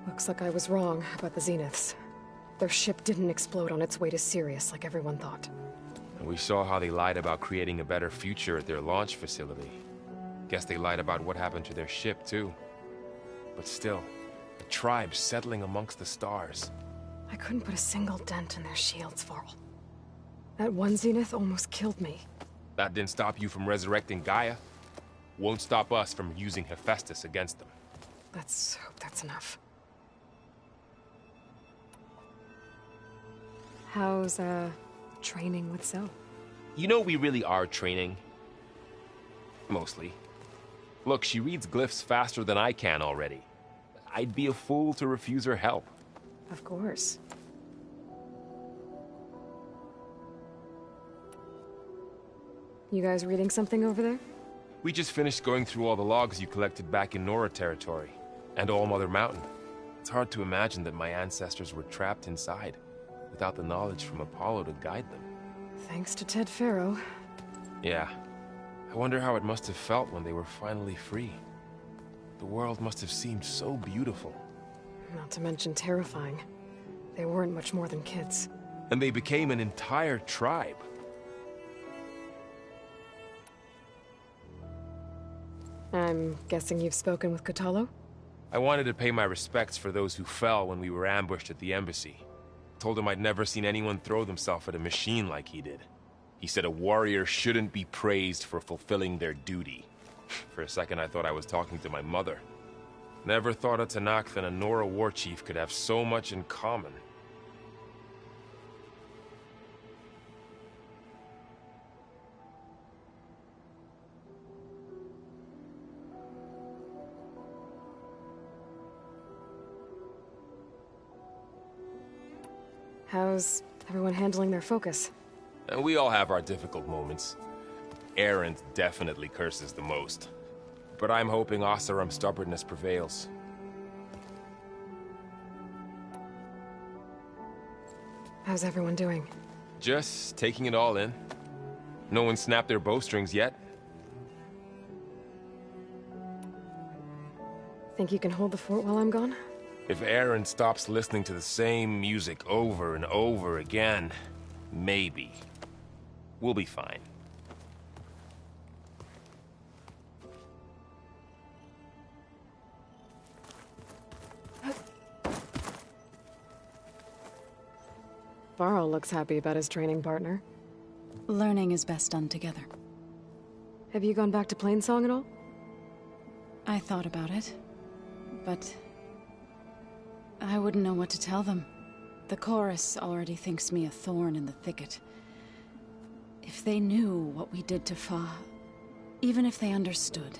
Looks like I was wrong about the Zeniths. Their ship didn't explode on its way to Sirius like everyone thought. And we saw how they lied about creating a better future at their launch facility. Guess they lied about what happened to their ship, too. But still, the tribe settling amongst the stars. I couldn't put a single dent in their shields, Varl. That one Zenith almost killed me. That didn't stop you from resurrecting Gaia. Won't stop us from using Hephaestus against them. Let's hope that's enough. How's, training with Zoe? You know we really are training. Mostly. Look, she reads glyphs faster than I can already. I'd be a fool to refuse her help. Of course. You guys reading something over there? We just finished going through all the logs you collected back in Nora territory, and All Mother Mountain. It's hard to imagine that my ancestors were trapped inside, without the knowledge from Apollo to guide them. Thanks to Ted Faro. Yeah. I wonder how it must have felt when they were finally free. The world must have seemed so beautiful. Not to mention terrifying. They weren't much more than kids. And they became an entire tribe. I'm guessing you've spoken with Kotallo? I wanted to pay my respects for those who fell when we were ambushed at the embassy. Told him I'd never seen anyone throw themselves at a machine like he did. He said a warrior shouldn't be praised for fulfilling their duty. For a second I thought I was talking to my mother. Never thought a Tanakh and a Nora war chief could have so much in common. How's everyone handling their focus? And we all have our difficult moments. Erend definitely curses the most. But I'm hoping Oseram's stubbornness prevails. How's everyone doing? Just taking it all in. No one snapped their bowstrings yet. Think you can hold the fort while I'm gone? If Erend stops listening to the same music over and over again, maybe. We'll be fine. Varl looks happy about his training partner. Learning is best done together. Have you gone back to Plainsong at all? I thought about it, but I wouldn't know what to tell them. The chorus already thinks me a thorn in the thicket. If they knew what we did to Fa, even if they understood,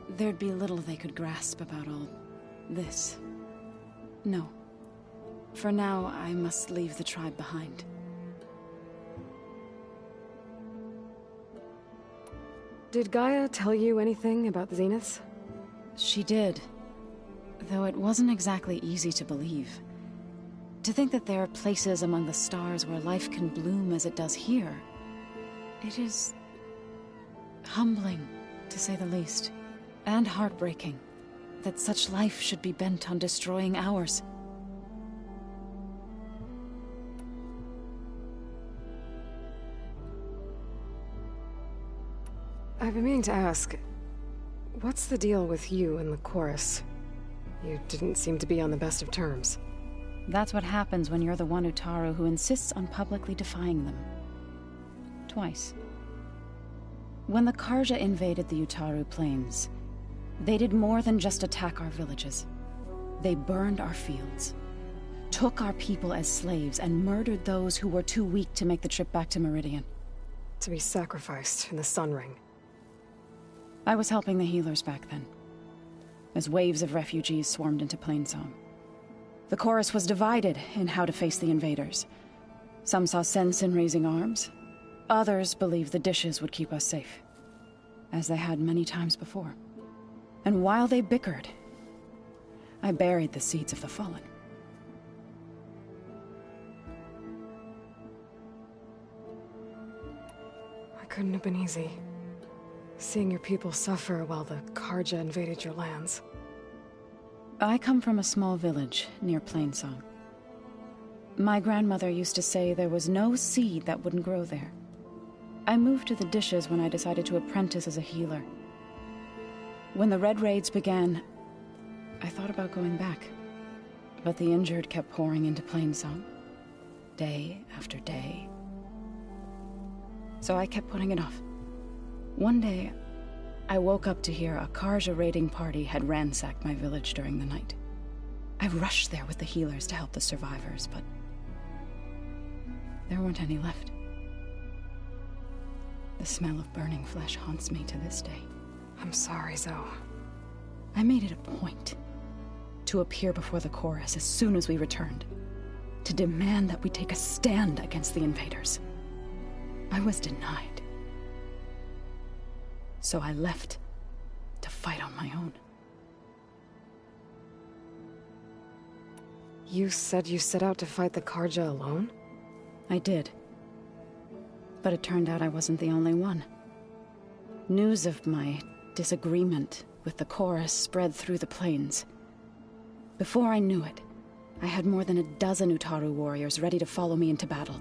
there'd be little they could grasp about all this. No. For now, I must leave the tribe behind. Did Gaia tell you anything about the Zeniths? She did. Though it wasn't exactly easy to believe. To think that there are places among the stars where life can bloom as it does here. It is humbling. to say the least. And heartbreaking. That such life should be bent on destroying ours. I've been meaning to ask, what's the deal with you and the chorus? You didn't seem to be on the best of terms. That's what happens when you're the one Utaru who insists on publicly defying them. Twice. When the Karja invaded the Utaru plains, they did more than just attack our villages. They burned our fields, took our people as slaves, and murdered those who were too weak to make the trip back to Meridian. To be sacrificed in the Sun Ring. I was helping the healers back then, as waves of refugees swarmed into Plainsong. The chorus was divided in how to face the invaders. Some saw sense in raising arms. Others believed the dishes would keep us safe, as they had many times before. And while they bickered, I buried the seeds of the Fallen. It couldn't have been easy. Seeing your people suffer while the Karja invaded your lands. I come from a small village near Plainsong. My grandmother used to say there was no seed that wouldn't grow there. I moved to the dishes when I decided to apprentice as a healer. When the Red Raids began, I thought about going back. But the injured kept pouring into Plainsong, day after day. So I kept putting it off. One day, I woke up to hear a Karja raiding party had ransacked my village during the night. I rushed there with the healers to help the survivors, but there weren't any left. The smell of burning flesh haunts me to this day. I'm sorry, Zoe. I made it a point to appear before the chorus as soon as we returned, to demand that we take a stand against the invaders. I was denied. So I left to fight on my own. You said you set out to fight the Karja alone? I did. But it turned out I wasn't the only one. News of my disagreement with the chorus spread through the plains. Before I knew it, I had more than a dozen Utaru warriors ready to follow me into battle.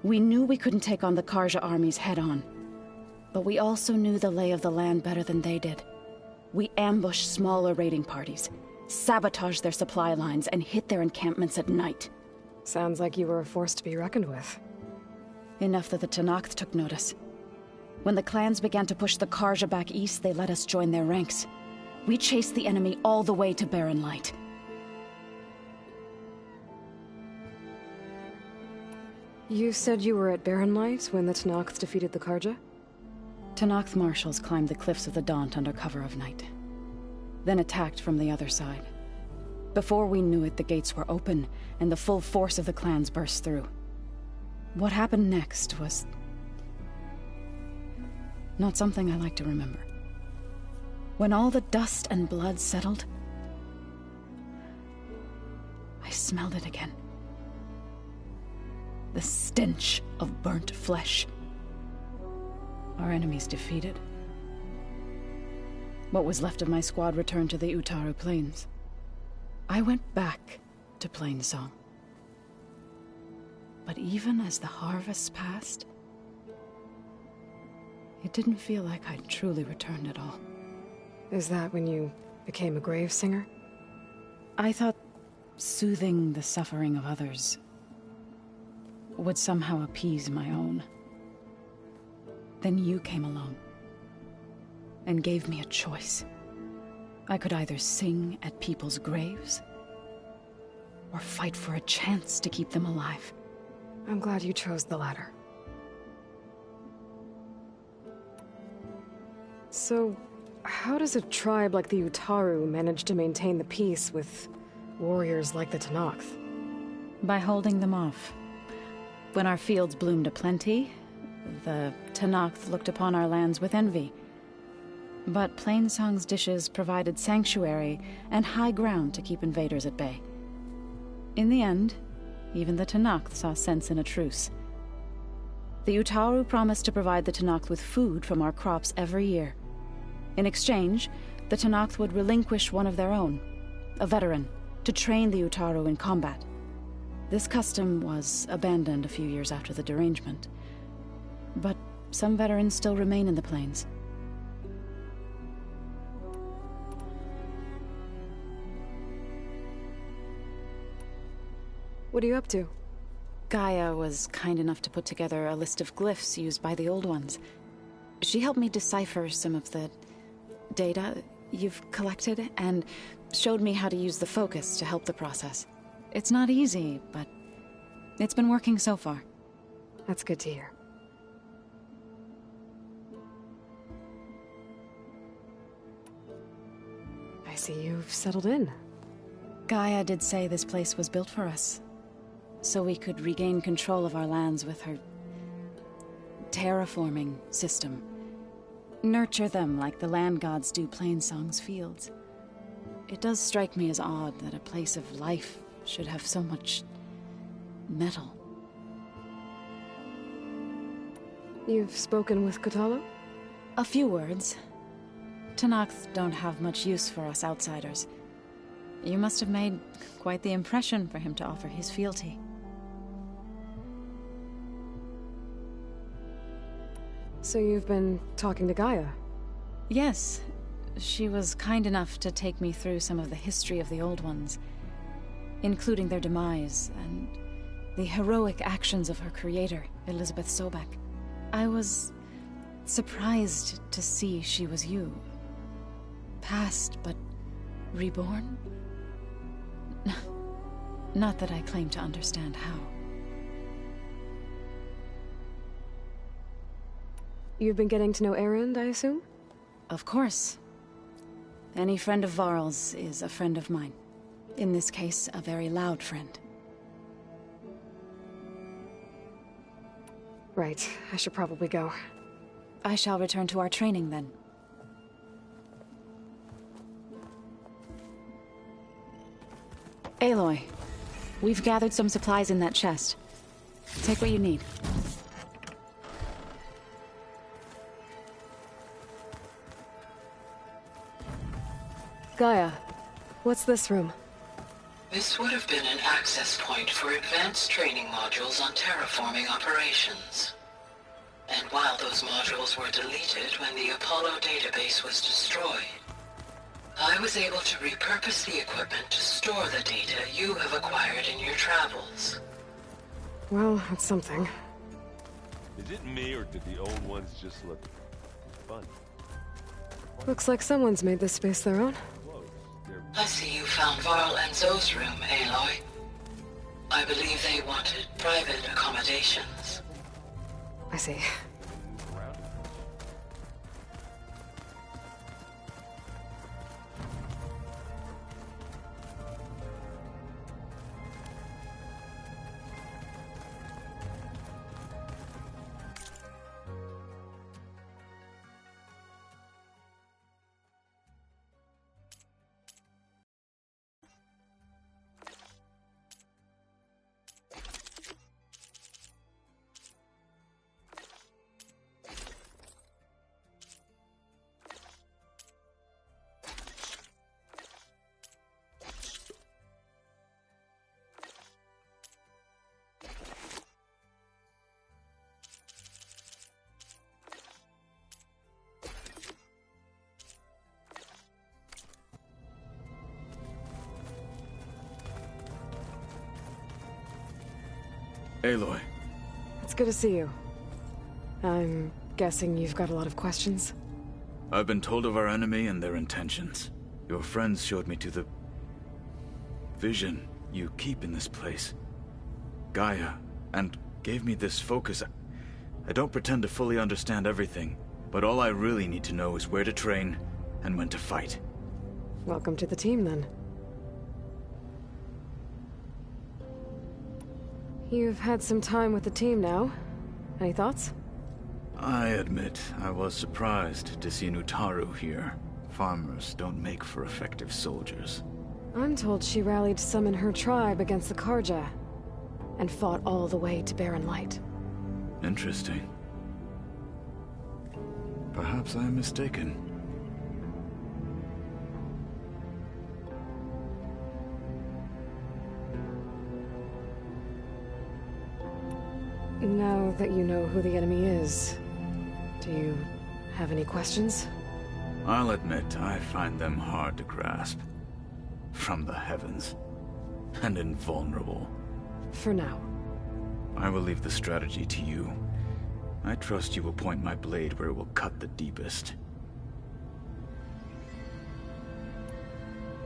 We knew we couldn't take on the Karja armies head-on. But we also knew the lay of the land better than they did. We ambushed smaller raiding parties, sabotaged their supply lines, and hit their encampments at night. Sounds like you were a force to be reckoned with. Enough that the Tenakth took notice. When the clans began to push the Karja back east, they let us join their ranks. We chased the enemy all the way to Barren Light. You said you were at Barren Light when the Tenakth defeated the Karja? Tenakth marshals climbed the cliffs of the Daunt under cover of night, then attacked from the other side. Before we knew it, the gates were open, and the full force of the clans burst through. What happened next was not something I like to remember. When all the dust and blood settled, I smelled it again. The stench of burnt flesh. Our enemies defeated. What was left of my squad returned to the Utaru Plains. I went back to Plainsong. But even as the harvest passed, it didn't feel like I'd truly returned at all. Is that when you became a grave singer? I thought soothing the suffering of others would somehow appease my own. Then you came along and gave me a choice. I could either sing at people's graves or fight for a chance to keep them alive. I'm glad you chose the latter. So, how does a tribe like the Utaru manage to maintain the peace with warriors like the Tenakth? By holding them off. When our fields bloomed aplenty, the Tenakth looked upon our lands with envy. But Plainsong's dishes provided sanctuary and high ground to keep invaders at bay. In the end, even the Tenakth saw sense in a truce. The Utaru promised to provide the Tenakth with food from our crops every year, In exchange, the Tenakth would relinquish one of their own, a veteran, to train the Utaru in combat. This custom was abandoned a few years after the derangement. But some veterans still remain in the plains. What are you up to? Gaia was kind enough to put together a list of glyphs used by the Old Ones. She helped me decipher some of the data you've collected, and showed me how to use the focus to help the process. It's not easy, but it's been working so far. That's good to hear. I see you've settled in. Gaia did say this place was built for us, so we could regain control of our lands with her terraforming system. Nurture them like the land gods do Plainsong's fields. It does strike me as odd that a place of life should have so much metal. You've spoken with Kotallo? A few words. Tenakth don't have much use for us outsiders. You must have made quite the impression for him to offer his fealty. So you've been talking to Gaia? Yes. She was kind enough to take me through some of the history of the Old Ones, including their demise and the heroic actions of her creator, Elizabeth Sobek. I was surprised to see she was you. Past, but reborn? Not that I claim to understand how. You've been getting to know Erend, I assume? Of course. Any friend of Varl's is a friend of mine. In this case, a very loud friend. Right. I should probably go. I shall return to our training then. Aloy, we've gathered some supplies in that chest. Take what you need. Gaia, what's this room? This would have been an access point for advanced training modules on terraforming operations. And while those modules were deleted when the Apollo database was destroyed, I was able to repurpose the equipment to store the data you have acquired in your travels. Well, that's something. Is it me, or did the Old Ones just look fun? Looks like someone's made this space their own. I see you found Varl and Zoe's room, Aloy. I believe they wanted private accommodations. I see. Aloy. It's good to see you. I'm guessing you've got a lot of questions? I've been told of our enemy and their intentions. Your friends showed me to the vision you keep in this place, Gaia, and gave me this focus. I don't pretend to fully understand everything, but all I really need to know is where to train and when to fight. Welcome to the team, then. You've had some time with the team now. Any thoughts? I admit, I was surprised to see an Utaru here. Farmers don't make for effective soldiers. I'm told she rallied some in her tribe against the Karja, and fought all the way to Barren Light. Interesting. Perhaps I am mistaken. Now that you know who the enemy is, do you have any questions? I'll admit, I find them hard to grasp. From the heavens. And invulnerable. For now. I will leave the strategy to you. I trust you will point my blade where it will cut the deepest.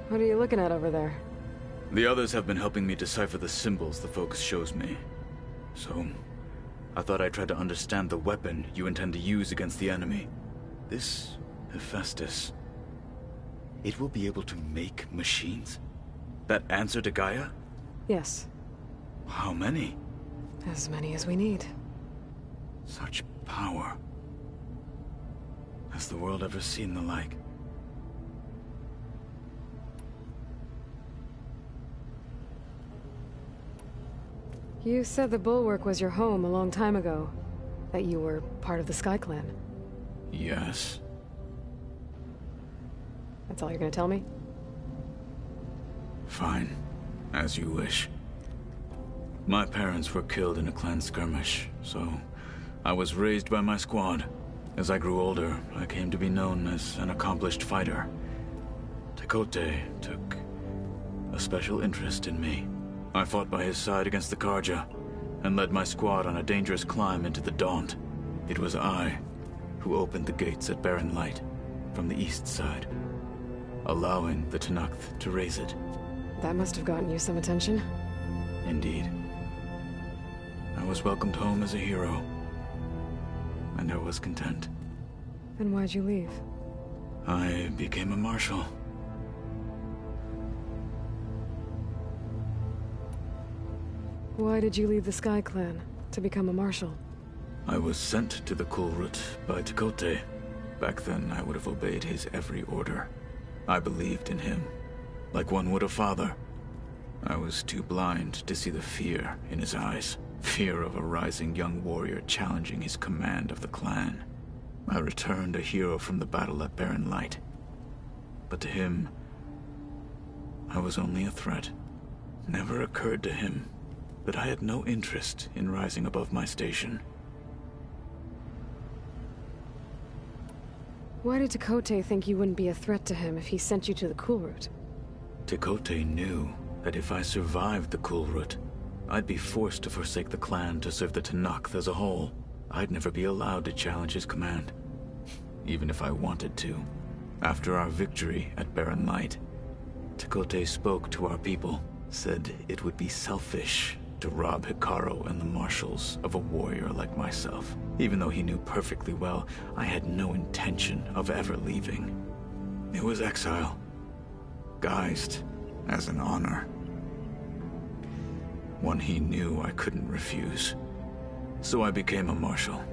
What are you looking at over there? The others have been helping me decipher the symbols the focus shows me. So, I thought I'd try to understand the weapon you intend to use against the enemy. This Hephaestus. It will be able to make machines? That answer to Gaia? Yes. How many? As many as we need. Such power. Has the world ever seen the like? You said the Bulwark was your home a long time ago. That you were part of the Sky Clan. Yes. That's all you're gonna tell me? Fine. As you wish. My parents were killed in a clan skirmish, so I was raised by my squad. As I grew older, I came to be known as an accomplished fighter. Tekote took a special interest in me. I fought by his side against the Karja, and led my squad on a dangerous climb into the Daunt. It was I who opened the gates at Barren Light, from the east side, allowing the Tenakth to raise it. That must have gotten you some attention. Indeed. I was welcomed home as a hero, and I was content. Then why'd you leave? I became a marshal. Why did you leave the Sky Clan to become a marshal? I was sent to the Kulrut by Tekote. Back then, I would have obeyed his every order. I believed in him, like one would a father. I was too blind to see the fear in his eyes. Fear of a rising young warrior challenging his command of the clan. I returned a hero from the battle at Barren Light. But to him, I was only a threat. Never occurred to him that I had no interest in rising above my station. Why did Tekote think you wouldn't be a threat to him if he sent you to the Kulrut? Tekote knew that if I survived the Kulrut, I'd be forced to forsake the clan to serve the Tenakth as a whole. I'd never be allowed to challenge his command, even if I wanted to. After our victory at Barren Light, Tekote spoke to our people, said it would be selfish to rob Hikaru and the marshals of a warrior like myself, even though he knew perfectly well I had no intention of ever leaving. It was exile, guised as an honor. One he knew I couldn't refuse. So I became a marshal,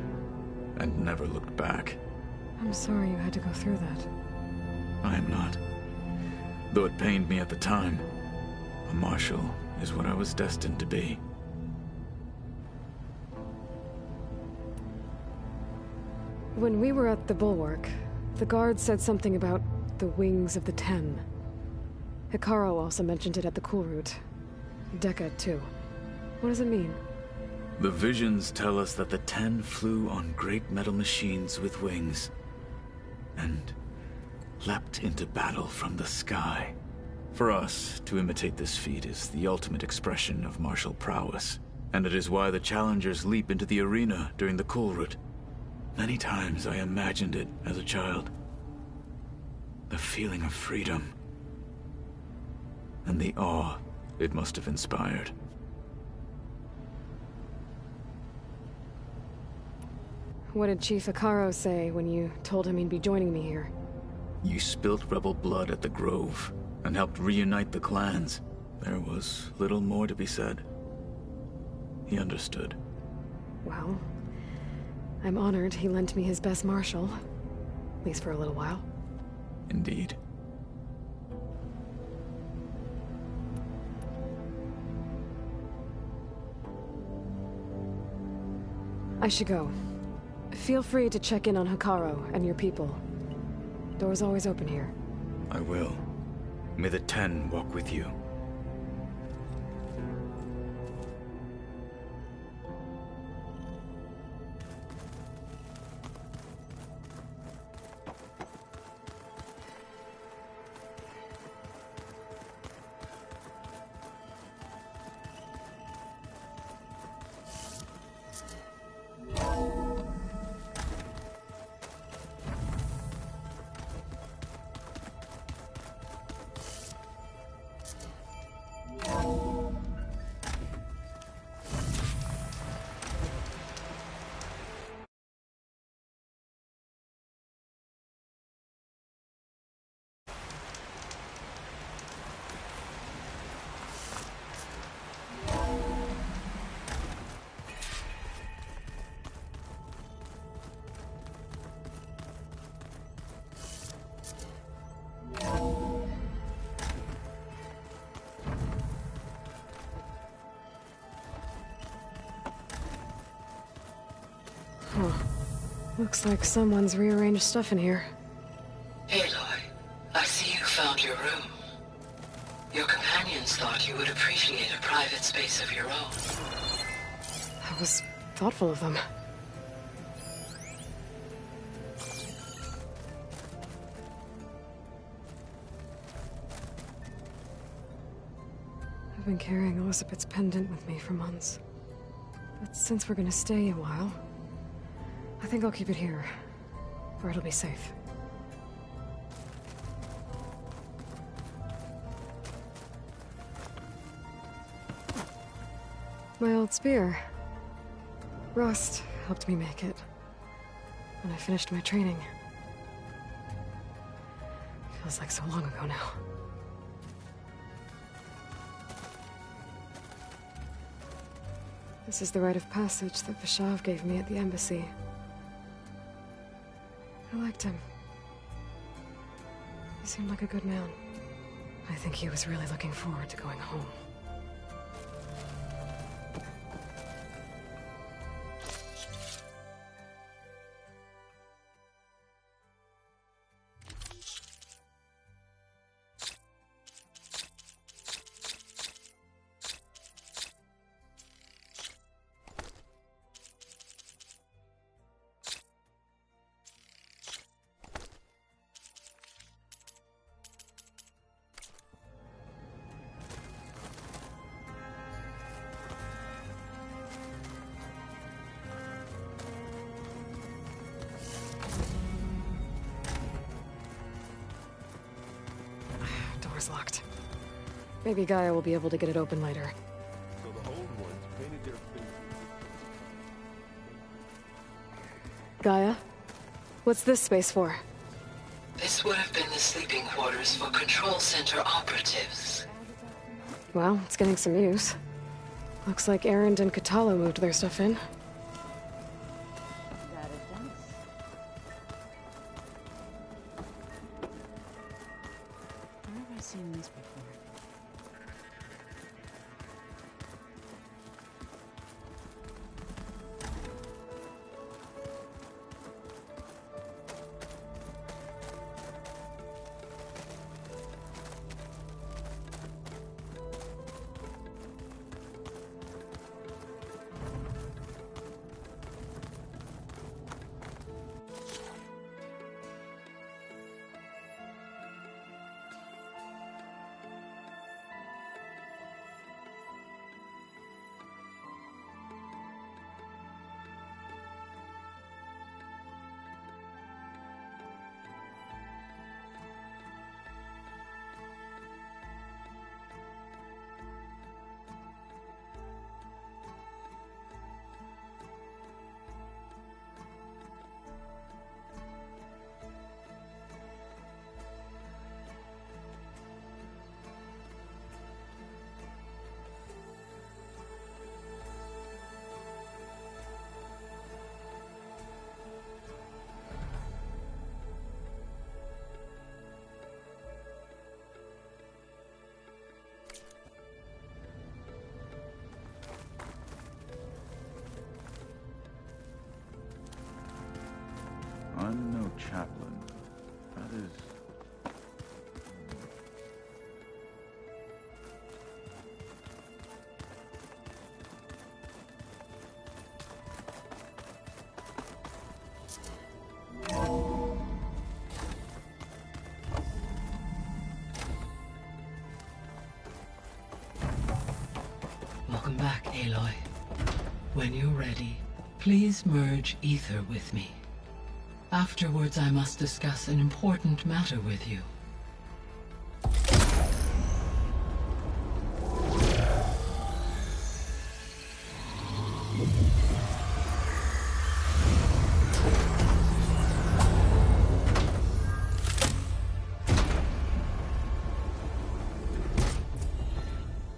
and never looked back. I'm sorry you had to go through that. I am not. Though it pained me at the time, a marshal is what I was destined to be. When we were at the Bulwark, the guard said something about the Wings of the Ten. Hikaru also mentioned it at the Kulrut. Dekka, too. What does it mean? The visions tell us that the Ten flew on great metal machines with wings, and leapt into battle from the sky. For us, to imitate this feat is the ultimate expression of martial prowess, and it is why the challengers leap into the arena during the Kulrut. Many times I imagined it as a child. The feeling of freedom, and the awe it must have inspired. What did Chief Hikaru say when you told him he'd be joining me here? You spilt rebel blood at the Grove, and helped reunite the clans. There was little more to be said. He understood. Well, I'm honored he lent me his best marshal. At least for a little while. Indeed. I should go. Feel free to check in on Hikaru and your people. Door's always open here. I will. May the Ten walk with you. Huh. Looks like someone's rearranged stuff in here. Aloy, I see you found your room. Your companions thought you would appreciate a private space of your own. That was thoughtful of them. I've been carrying Elizabeth's pendant with me for months. But since we're gonna stay a while, I think I'll keep it here, where it'll be safe. My old spear. Rust helped me make it when I finished my training. Feels like so long ago now. This is the rite of passage that Vashav gave me at the embassy. I liked him. He seemed like a good man. I think he was really looking forward to going home. Door's locked. Maybe Gaia will be able to get it open later. So the old ones painted their faces. Gaia? What's this space for? This would have been the sleeping quarters for Control Center operatives. Well, it's getting some use. Looks like Erend and Katalo moved their stuff in. Where have I seen this before? I'm no chaplain. That is... Welcome back, Aloy. When you're ready, please merge ether with me. Afterwards, I must discuss an important matter with you.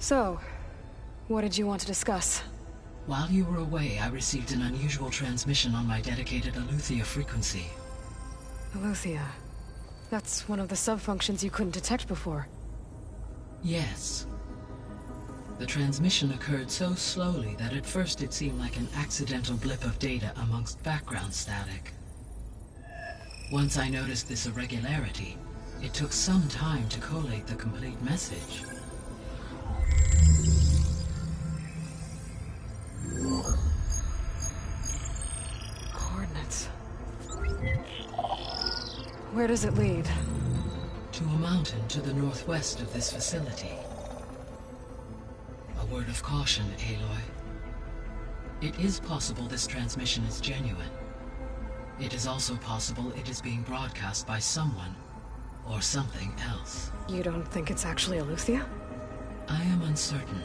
So, what did you want to discuss? While you were away, I received an unusual transmission on my dedicated Aletheia frequency. Aletheia. That's one of the sub-functions you couldn't detect before. Yes. The transmission occurred so slowly that at first it seemed like an accidental blip of data amongst background static. Once I noticed this irregularity, it took some time to collate the complete message. Coordinates. Where does it lead? To a mountain to the northwest of this facility. A word of caution, Aloy. It is possible this transmission is genuine. It is also possible it is being broadcast by someone or something else. You don't think it's actually Eleuthia? I am uncertain.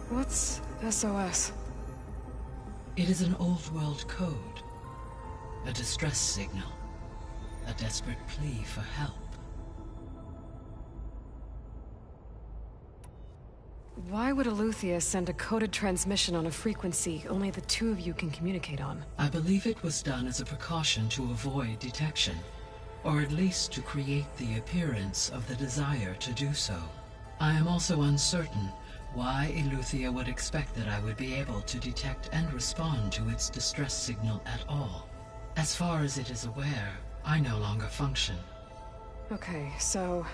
What's SOS? It is an old world code. A distress signal. A desperate plea for help. Why would Eleuthia send a coded transmission on a frequency only the two of you can communicate on? I believe it was done as a precaution to avoid detection, or at least to create the appearance of the desire to do so. I am also uncertain why Eleuthia would expect that I would be able to detect and respond to its distress signal at all. As far as it is aware, I no longer function. Okay, so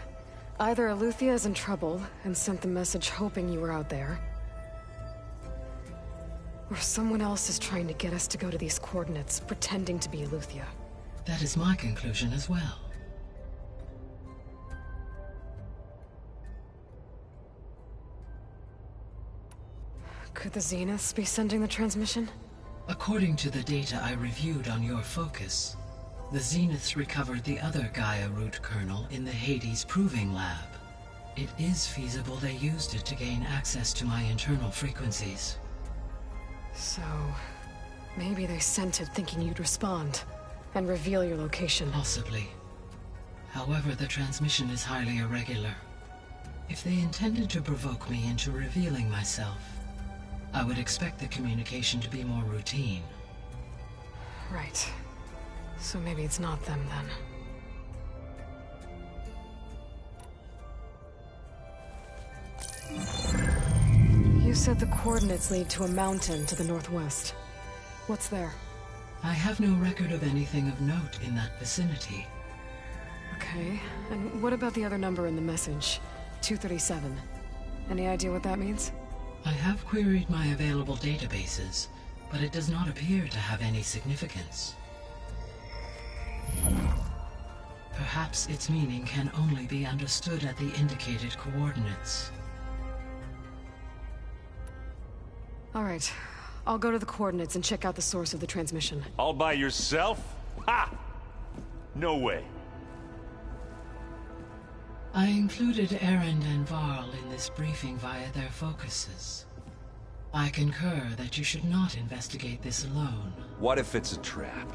either Eleuthia is in trouble and sent the message hoping you were out there, or someone else is trying to get us to go to these coordinates, pretending to be Eleuthia. That is my conclusion as well. Could the Zeniths be sending the transmission? According to the data I reviewed on your focus, the Zeniths recovered the other Gaia root kernel in the Hades Proving Lab. It is feasible they used it to gain access to my internal frequencies. So, maybe they sent it thinking you'd respond and reveal your location. Possibly. However, the transmission is highly irregular. If they intended to provoke me into revealing myself, I would expect the communication to be more routine. Right. So maybe it's not them then. You said the coordinates lead to a mountain to the northwest. What's there? I have no record of anything of note in that vicinity. Okay, and what about the other number in the message? 237. Any idea what that means? I have queried my available databases, but it does not appear to have any significance. Perhaps its meaning can only be understood at the indicated coordinates. All right. I'll go to the coordinates and check out the source of the transmission. All by yourself? Ha! No way. I included Erend and Varl in this briefing via their focuses. I concur that you should not investigate this alone. What if it's a trap?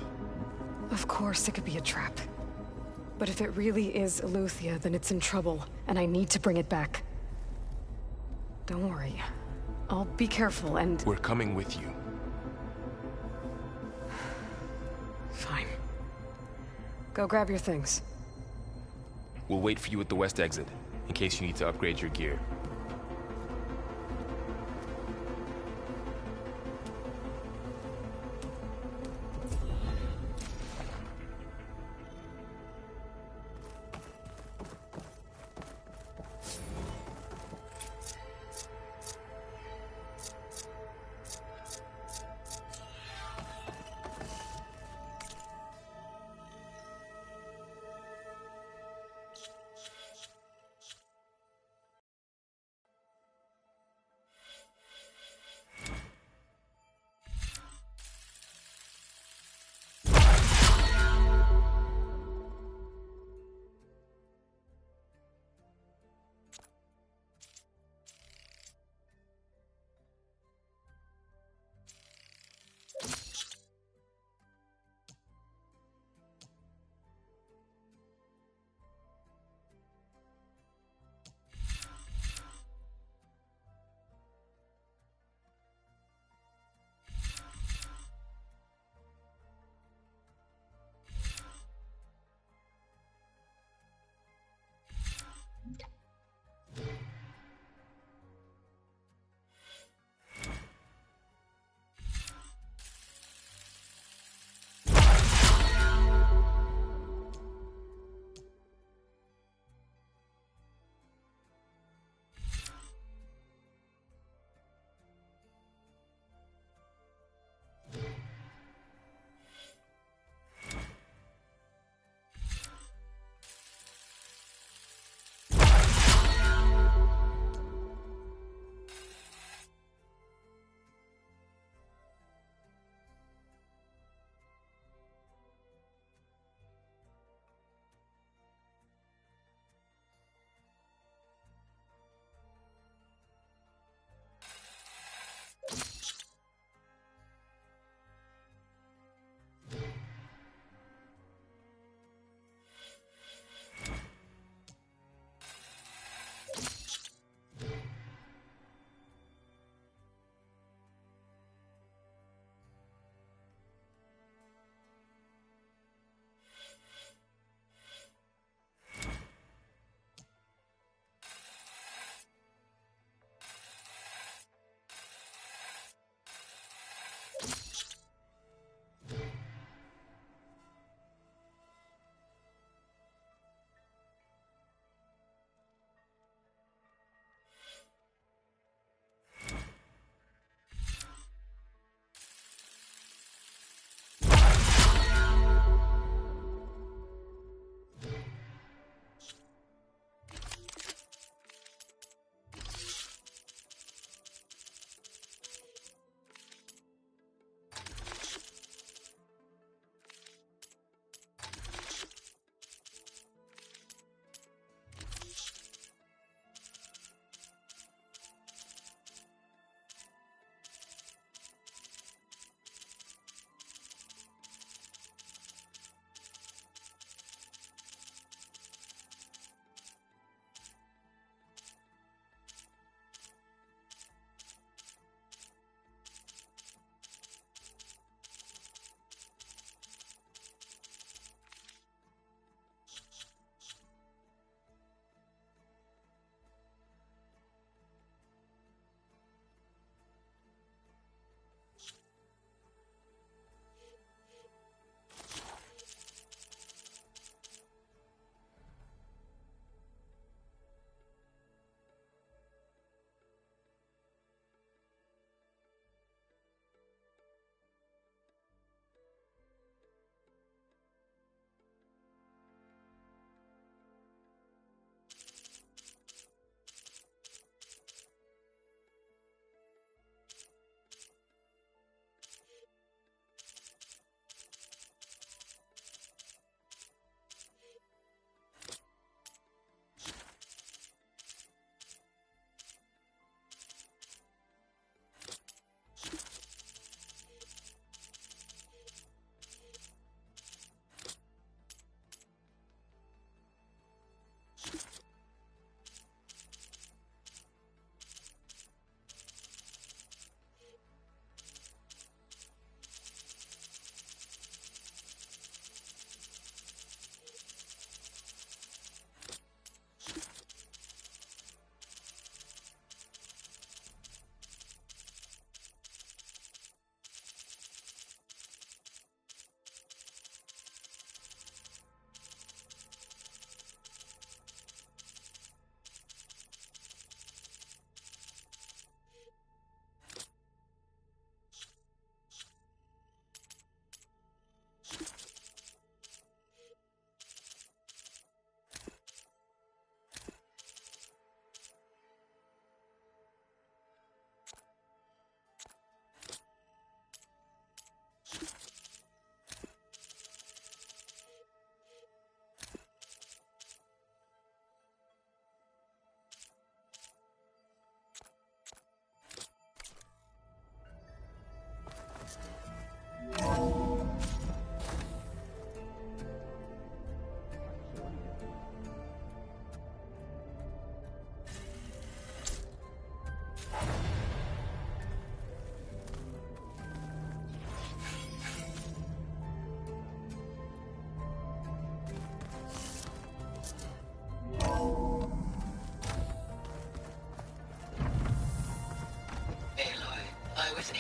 Of course it could be a trap. But if it really is Eleuthia, then it's in trouble, and I need to bring it back. Don't worry. I'll be careful and... We're coming with you. Fine. Go grab your things. We'll wait for you at the west exit, in case you need to upgrade your gear.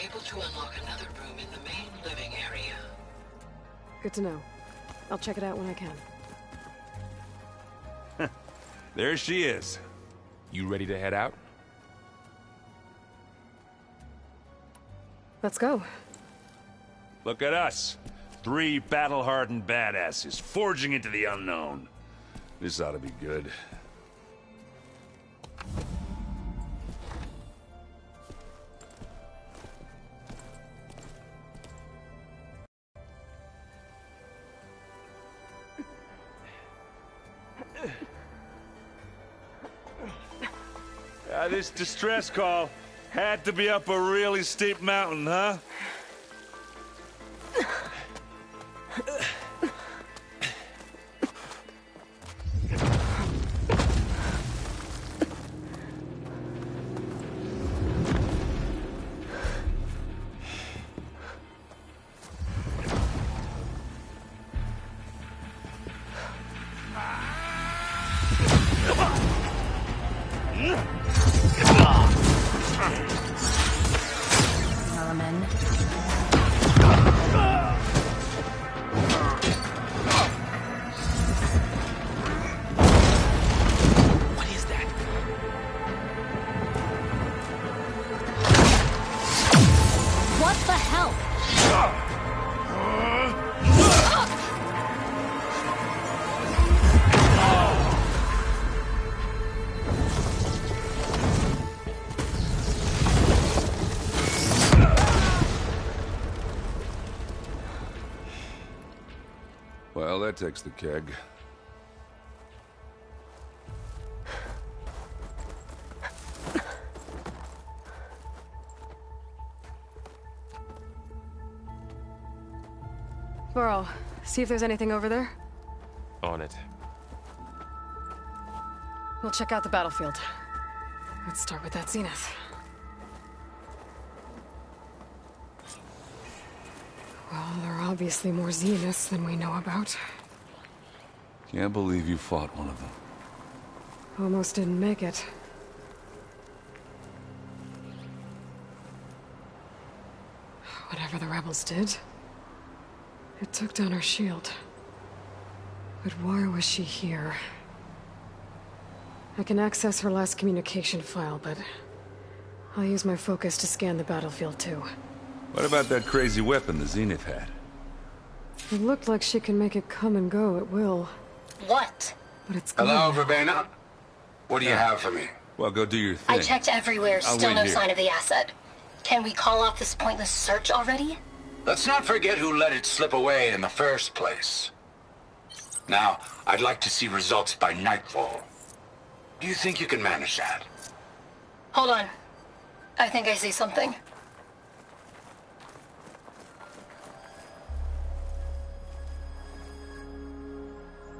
Able to unlock another room in the main living area. Good to know. I'll check it out when I can. There she is. You ready to head out? Let's go. Look at us. 3 battle-hardened badasses forging into the unknown. This ought to be good. This distress call had to be up a really steep mountain, huh? Well, that takes the keg. Burrow, see if there's anything over there. On it. We'll check out the battlefield. Let's start with that zenith. Well, there are obviously more zeniths than we know about. Can't believe you fought one of them. Almost didn't make it. Whatever the rebels did, it took down her shield. But why was she here? I can access her last communication file, but I'll use my focus to scan the battlefield too. What about that crazy weapon the Zenith had? It looked like she can make it come and go at will. What? But it's gone. Hello, Verbena? What do you have for me? Well, go do your thing. I checked everywhere, still no sign of the asset. Can we call off this pointless search already? Let's not forget who let it slip away in the first place. Now, I'd like to see results by nightfall. Do you think you can manage that? Hold on. I think I see something.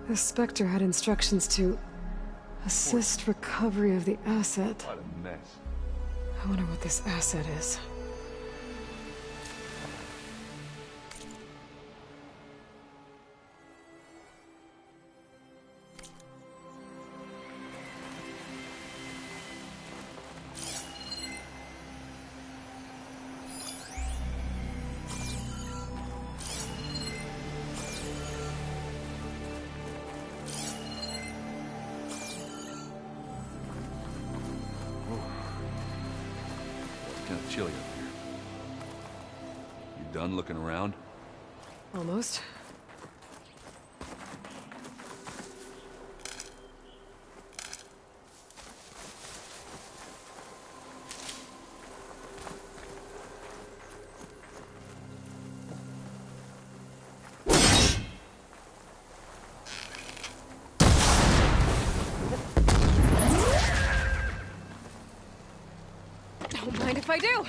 The Spectre had instructions to assist recovery of the asset. What a mess. I wonder what this asset is. Kind of chilly up here. You done looking around? Almost. Don't mind if I do.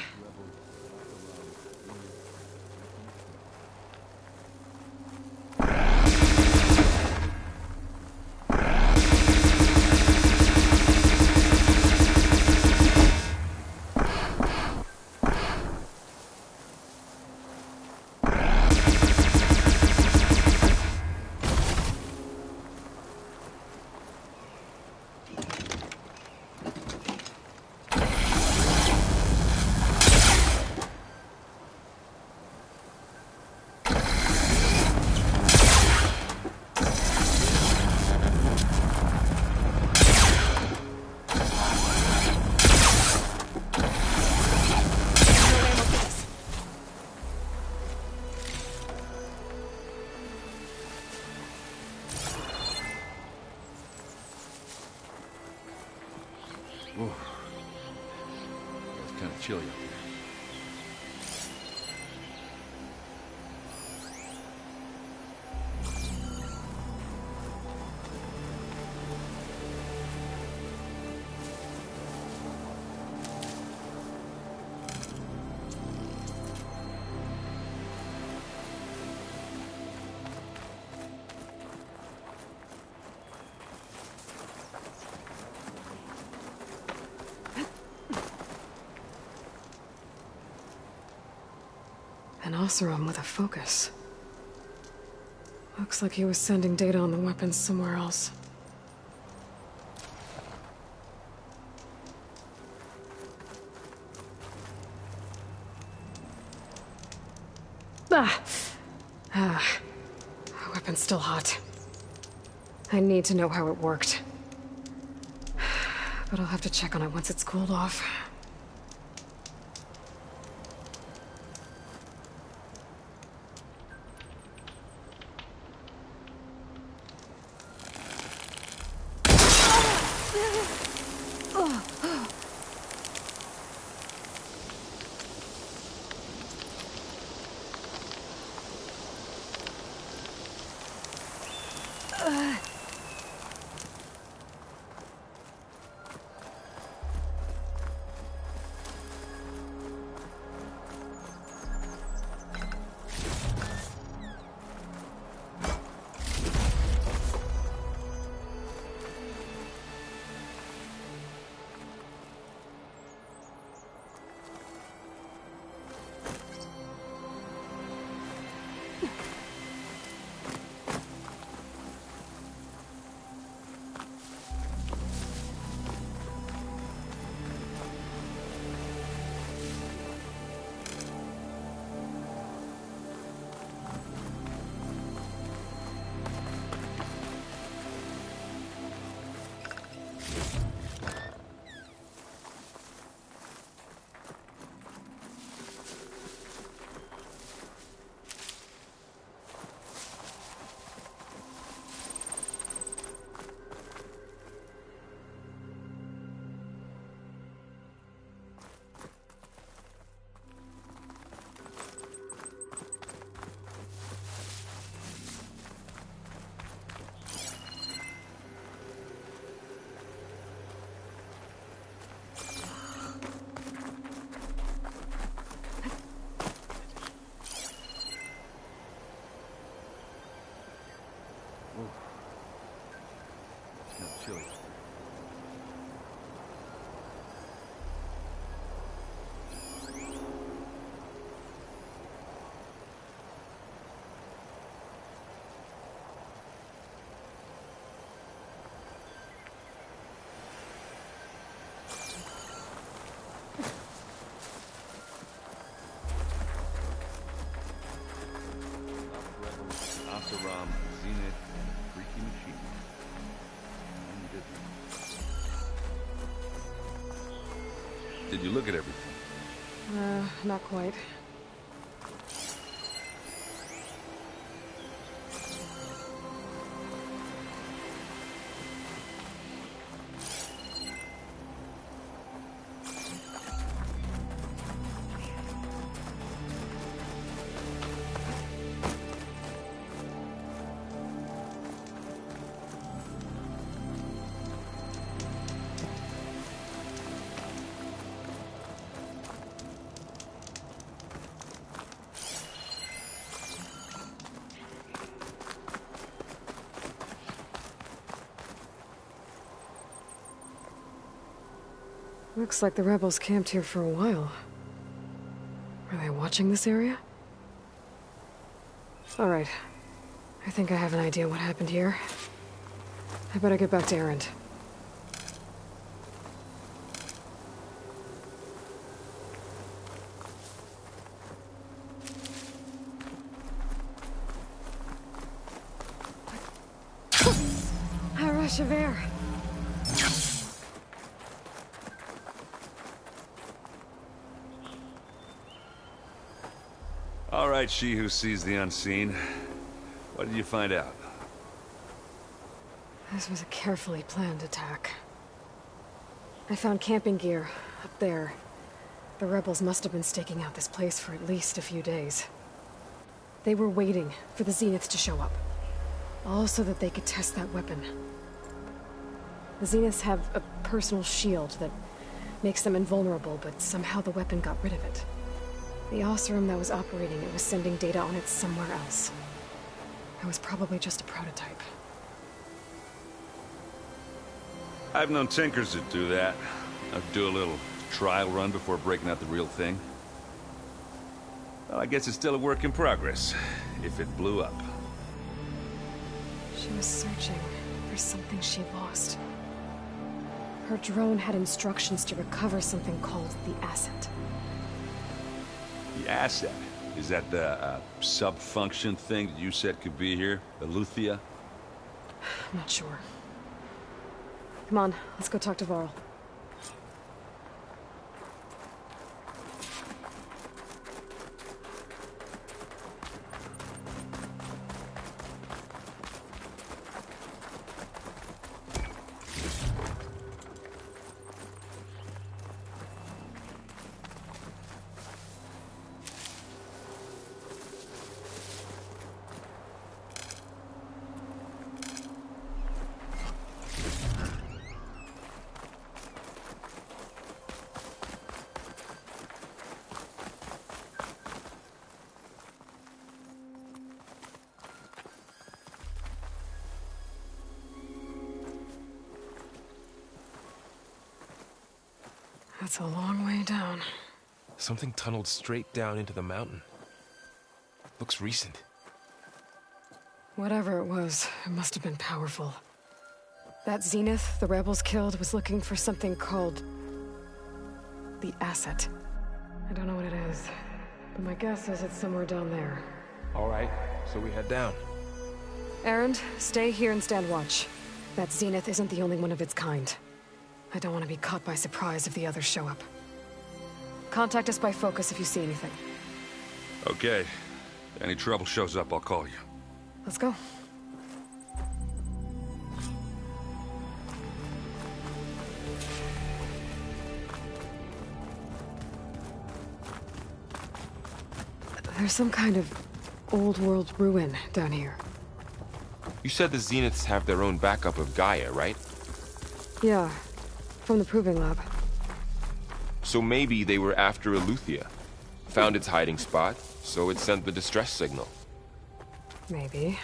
Ooh. It's kind of chilly up here. An Oseram with a focus. Looks like he was sending data on the weapons somewhere else. The weapon's still hot. I need to know how it worked. But I'll have to check on it once it's cooled off. Did you look at everything? Not quite. Looks like the rebels camped here for a while. Are they watching this area? Alright. I think I have an idea what happened here. I better get back to Erend. A rush of air. All right, she who sees the unseen. What did you find out? This was a carefully planned attack. I found camping gear up there. The rebels must have been staking out this place for at least a few days. They were waiting for the Zeniths to show up. All so that they could test that weapon. The Zeniths have a personal shield that makes them invulnerable, but somehow the weapon got rid of it. The Oseram that was operating it was sending data on it somewhere else. It was probably just a prototype. I've known tinkers that do that. I'd do a little trial run before breaking out the real thing. Well, I guess it's still a work in progress, if it blew up. She was searching for something she lost. Her drone had instructions to recover something called the asset. The asset? Is that the sub-function thing that you said could be here? Eleuthia? I'm not sure. Come on, let's go talk to Varl. That's a long way down. Something tunneled straight down into the mountain. Looks recent. Whatever it was, it must have been powerful. That Zenith the rebels killed was looking for something called the asset. I don't know what it is, but my guess is it's somewhere down there. All right, so we head down. Erend, stay here and stand watch. That Zenith isn't the only one of its kind. I don't want to be caught by surprise if the others show up. Contact us by focus if you see anything. Okay. If any trouble shows up, I'll call you. Let's go. There's some kind of old-world ruin down here. You said the Zeniths have their own backup of Gaia, right? Yeah, from the Proving Lab. So maybe they were after Eleuthia. Found its hiding spot, so it sent the distress signal. Maybe.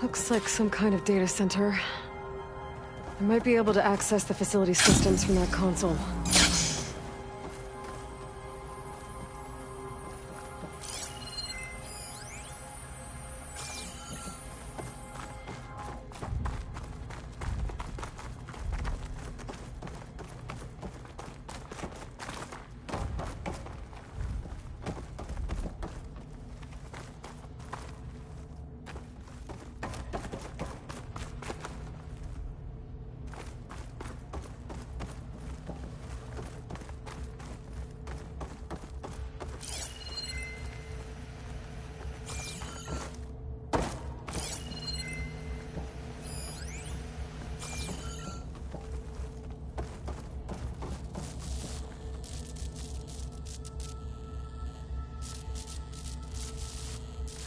Looks like some kind of data center. I might be able to access the facility systems from that console.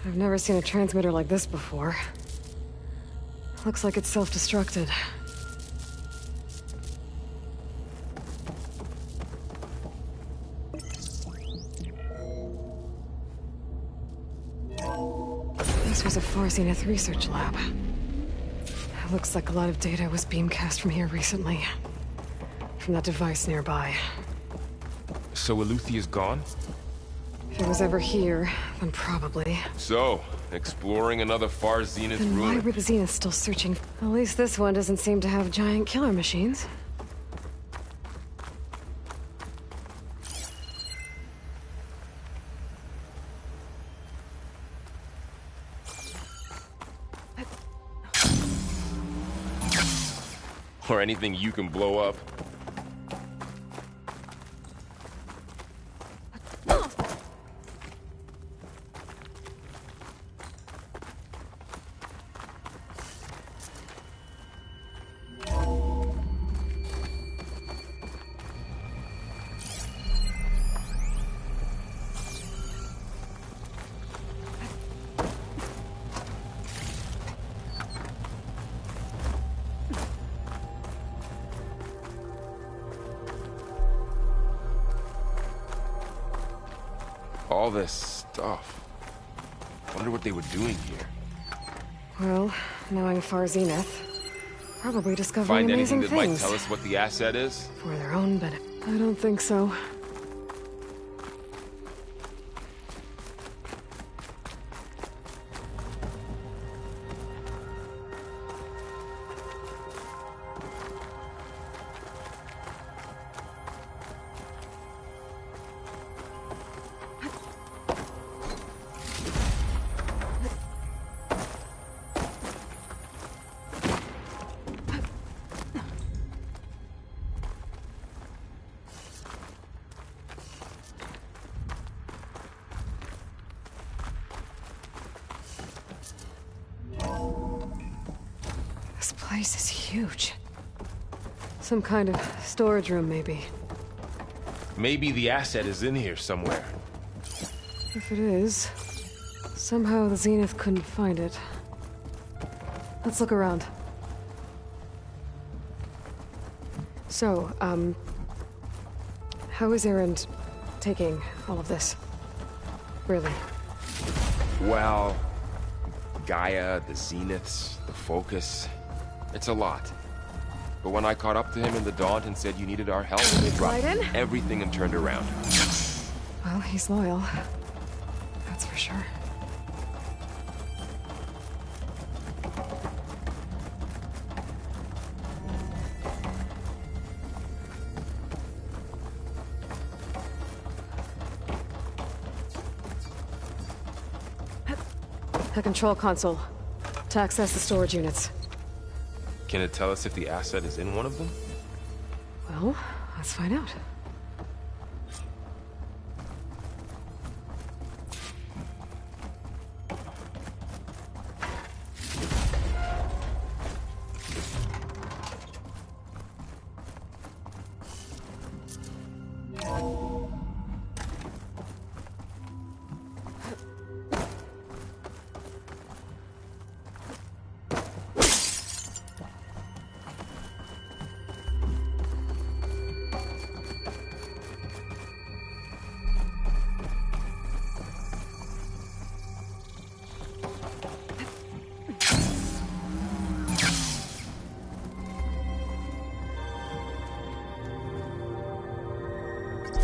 I've never seen a transmitter like this before. Looks like it's self-destructed. This was a Far Zenith research lab. Looks like a lot of data was beamcast from here recently. From that device nearby. So Eluthia's gone? If it was ever here, then probably. So, exploring another Far Zenith Then why ruin. were the Zeniths still searching? At least this one doesn't seem to have giant killer machines. Or anything you can blow up. All this stuff. Wonder what they were doing here. Well, knowing Far Zenith, probably discovering Find anything amazing that might things. tell us what the asset is? For their own benefit. I don't think so. This place is huge. Some kind of storage room, maybe. Maybe the asset is in here somewhere. If it is, somehow the Zenith couldn't find it. Let's look around. So, how is Erend taking all of this? Really? Well, Gaia, the Zeniths, the Focus. It's a lot. But when I caught up to him in the Daunt and said you needed our help, they dropped everything and turned around. Well, he's loyal. That's for sure. A control console. To access the storage units. Can it tell us if the asset is in one of them? Well, let's find out.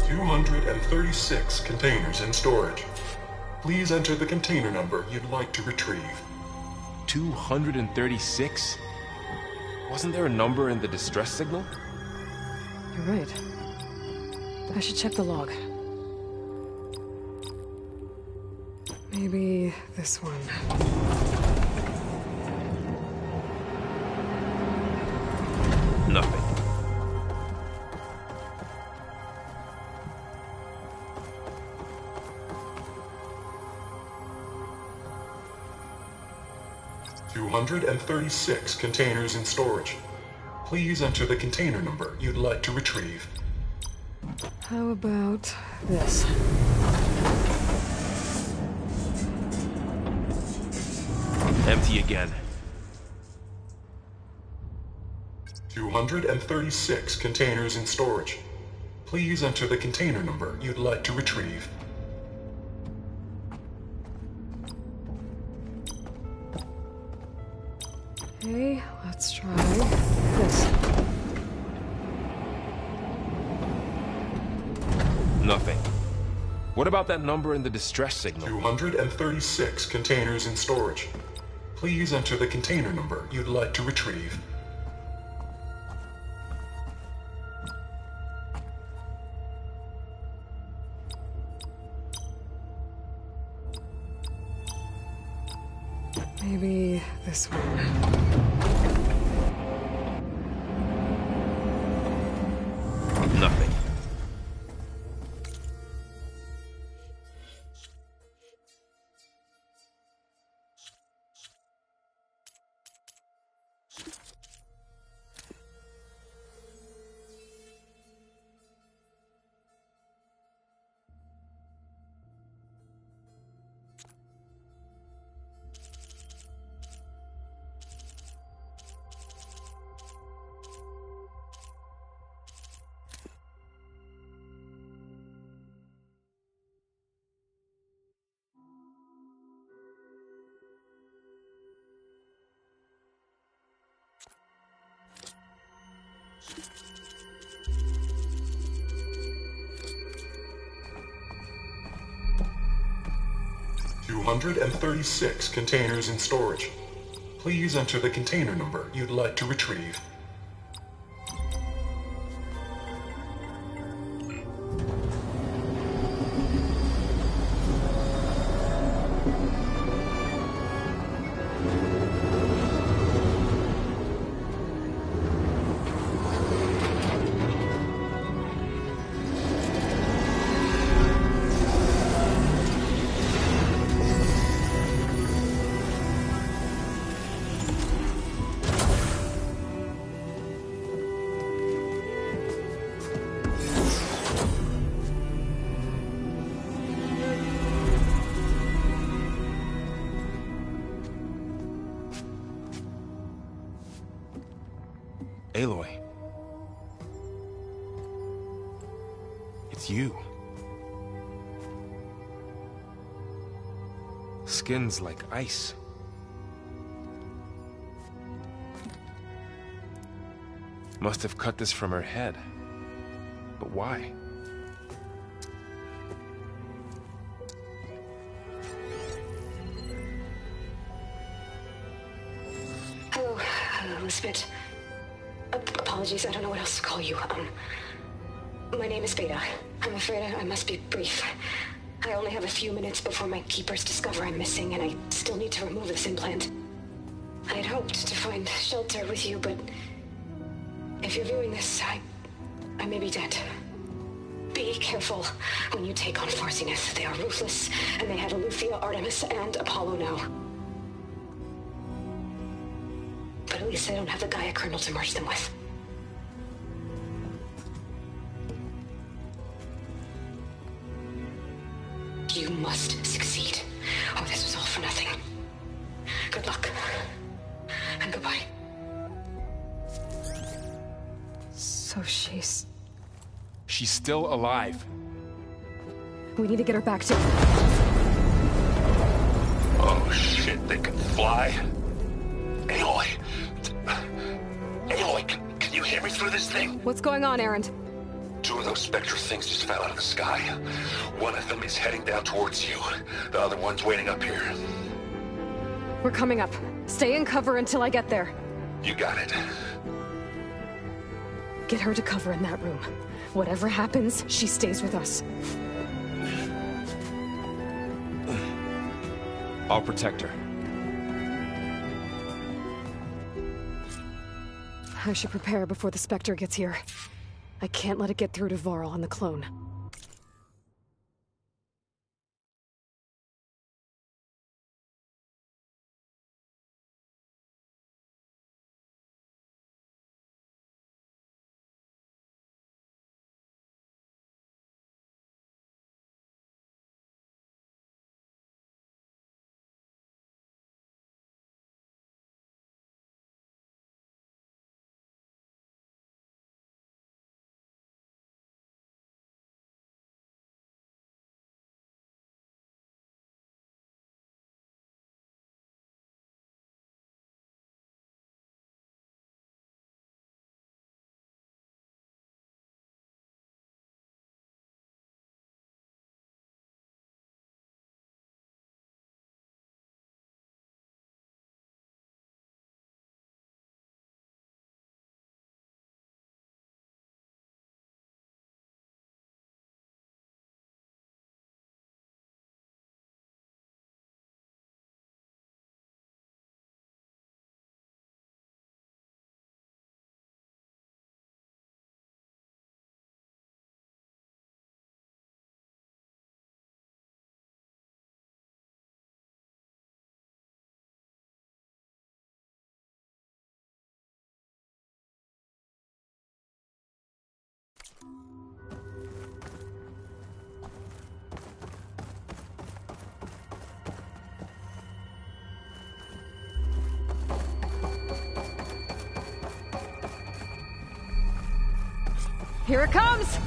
$236 containers in storage. Please enter the container number you'd like to retrieve. 236? Wasn't there a number in the distress signal? You're right. I should check the log. Maybe this one. Nothing. $236 containers in storage. Please enter the container number you'd like to retrieve. How about this? Empty again. 236 containers in storage. Please enter the container number you'd like to retrieve. Okay, let's try this. Nothing. What about that number in the distress signal? 236 containers in storage. Please enter the container number you'd like to retrieve. Maybe this one. Nothing. $236 containers in storage. Please enter the container number you'd like to retrieve. Aloy. It's you. Skin's like ice. Must have cut this from her head. But why? Hello, Elizabeth. Apologies, I don't know what else to call you. My name is Beta. I'm afraid I must be brief. I only have a few minutes before my keepers discover I'm missing, and I still need to remove this implant. I had hoped to find shelter with you, but if you're viewing this, I may be dead. Be careful when you take on Farsineth. They are ruthless, and they have Eleuthia, Artemis, and Apollo now. But at least they don't have the Gaia kernel to merge them with. You must succeed, or this was all for nothing. Good luck. And goodbye. So she's still alive. We need to get her back to... Oh shit, they can fly? Aloy! Aloy, can you hear me through this thing? What's going on, Erend? Two of those Spectre things just fell out of the sky. One of them is heading down towards you. The other one's waiting up here. We're coming up. Stay in cover until I get there. You got it. Get her to cover in that room. Whatever happens, she stays with us. I'll protect her. I should prepare before the Spectre gets here. I can't let it get through to Varl and the clone. Here it comes!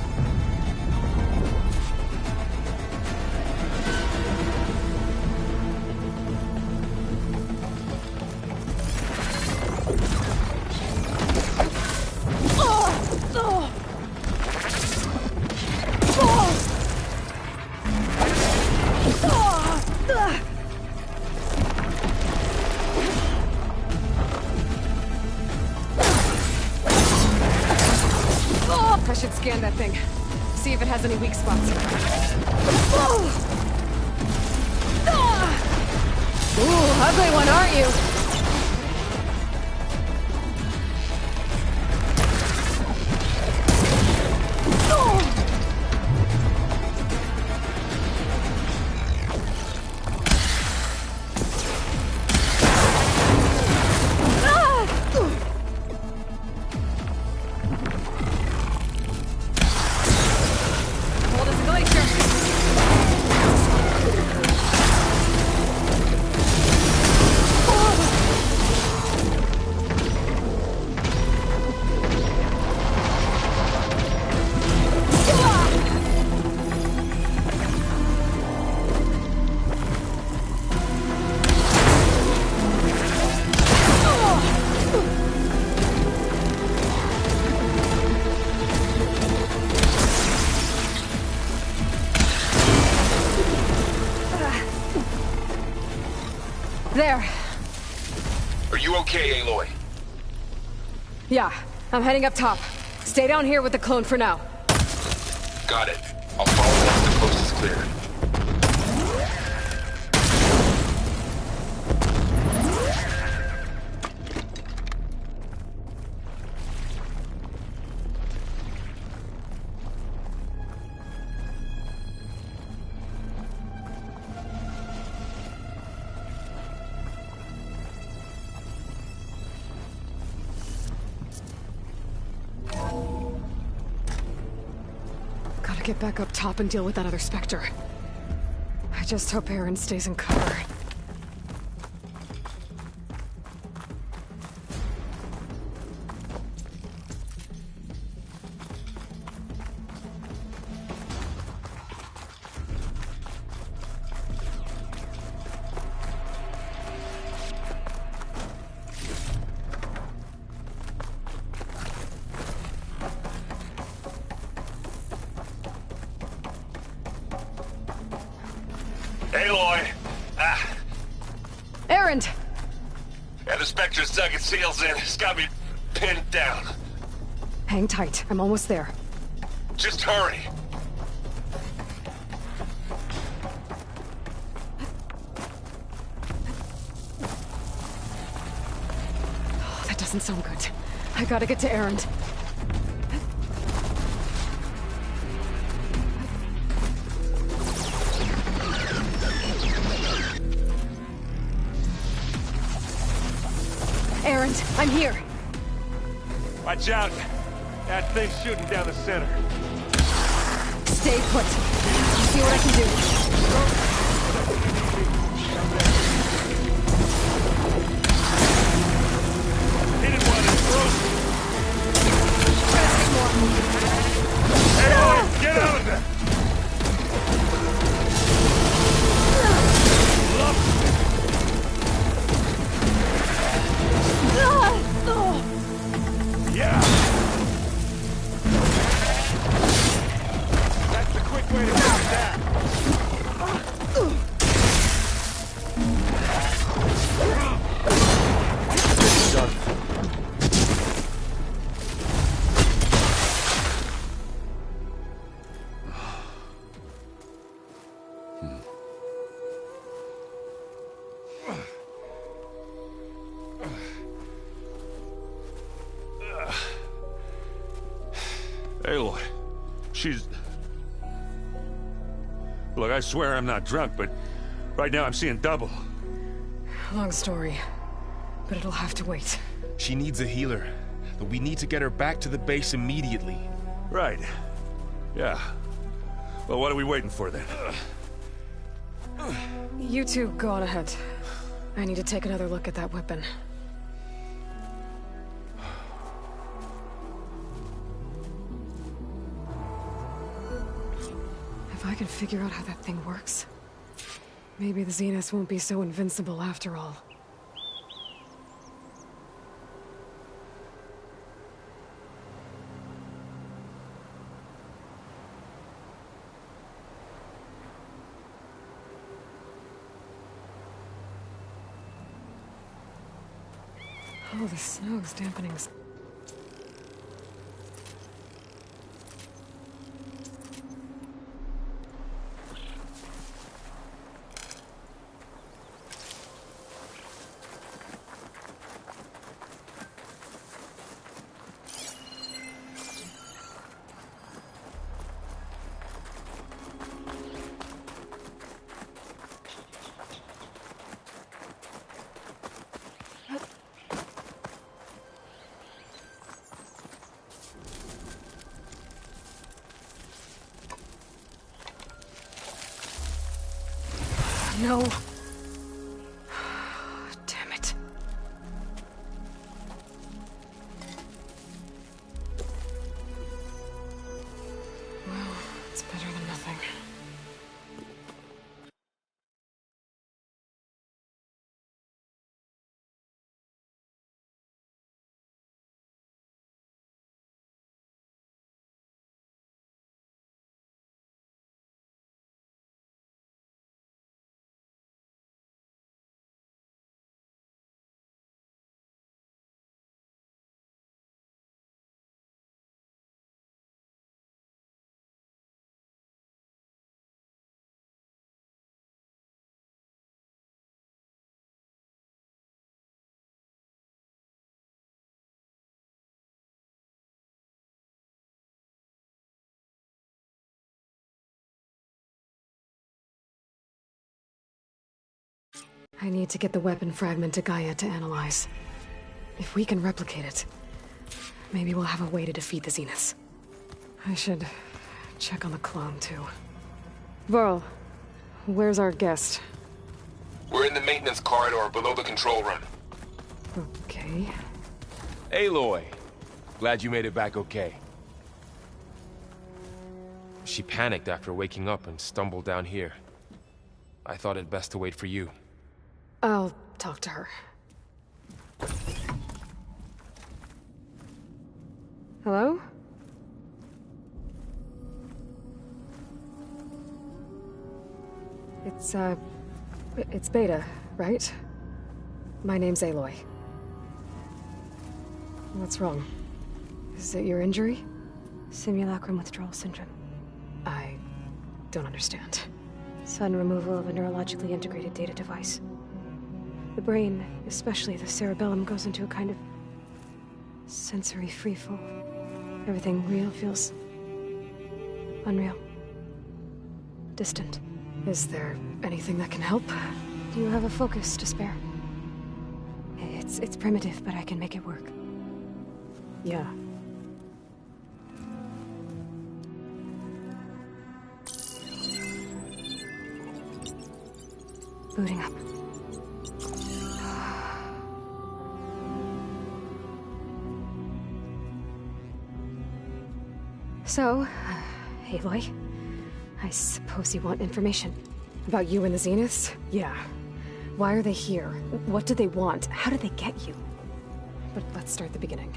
I should scan that thing. See if it has any weak spots. Ooh, ugly one, aren't you? There. Are you okay, Aloy? Yeah, I'm heading up top. Stay down here with the clone for now. Got it. I'll follow once the coast is cleared. Gotta get back up top and deal with that other Spectre. I just hope Aaron stays in cover. Aloy! Erend! Yeah, the Spectre's dug its heels in. It's got me pinned down. Hang tight. I'm almost there. Just hurry. Oh, that doesn't sound good. I gotta get to Erend. Erend, I'm here. Watch out. That thing's shooting down the center. Stay put. I'll see what I can do. Hit it while it's frozen. Aloy, get out of there! Yeah! That's the quick way to get it down. Aloy, she's... Look, I swear I'm not drunk, but right now I'm seeing double. Long story, but it'll have to wait. She needs a healer, but we need to get her back to the base immediately. Right. Yeah. Well, what are we waiting for then? You two go on ahead. I need to take another look at that weapon. If I can figure out how that thing works, maybe the Zeniths won't be so invincible after all. Oh, the snow's dampening. No. Damn it. Well, it's better than nothing. I need to get the weapon fragment to Gaia to analyze. If we can replicate it, maybe we'll have a way to defeat the Zeniths. I should check on the clone, too. Varl, where's our guest? We're in the maintenance corridor below the control room. Okay. Aloy, glad you made it back okay. She panicked after waking up and stumbled down here. I thought it best to wait for you. I'll talk to her. Hello? It's Beta, right? My name's Aloy. What's wrong? Is it your injury? Simulacrum withdrawal syndrome. I don't understand. Sudden removal of a neurologically integrated data device. The brain, especially the cerebellum, goes into a kind of sensory freefall. Everything real feels unreal. Distant. Is there anything that can help? Do you have a focus to spare? It's primitive, but I can make it work. Yeah. Booting up. So, Aloy, I suppose you want information. About you and the Zeniths? Yeah. Why are they here? What do they want? How did they get you? But let's start at the beginning.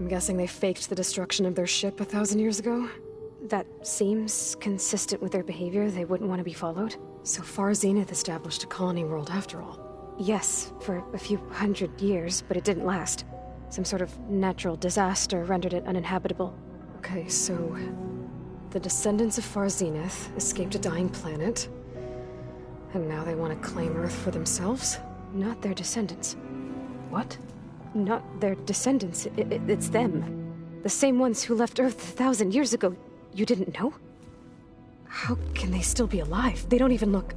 I'm guessing they faked the destruction of their ship 1,000 years ago? That seems consistent with their behavior. They wouldn't want to be followed. So far, Zenith established a colony world after all. Yes, for a few hundred years, but it didn't last. Some sort of natural disaster rendered it uninhabitable. Okay, so the descendants of Far Zenith escaped a dying planet, and now they want to claim Earth for themselves? Not their descendants. What? Not their descendants. It's them. The same ones who left Earth 1,000 years ago. You didn't know? How can they still be alive? They don't even look...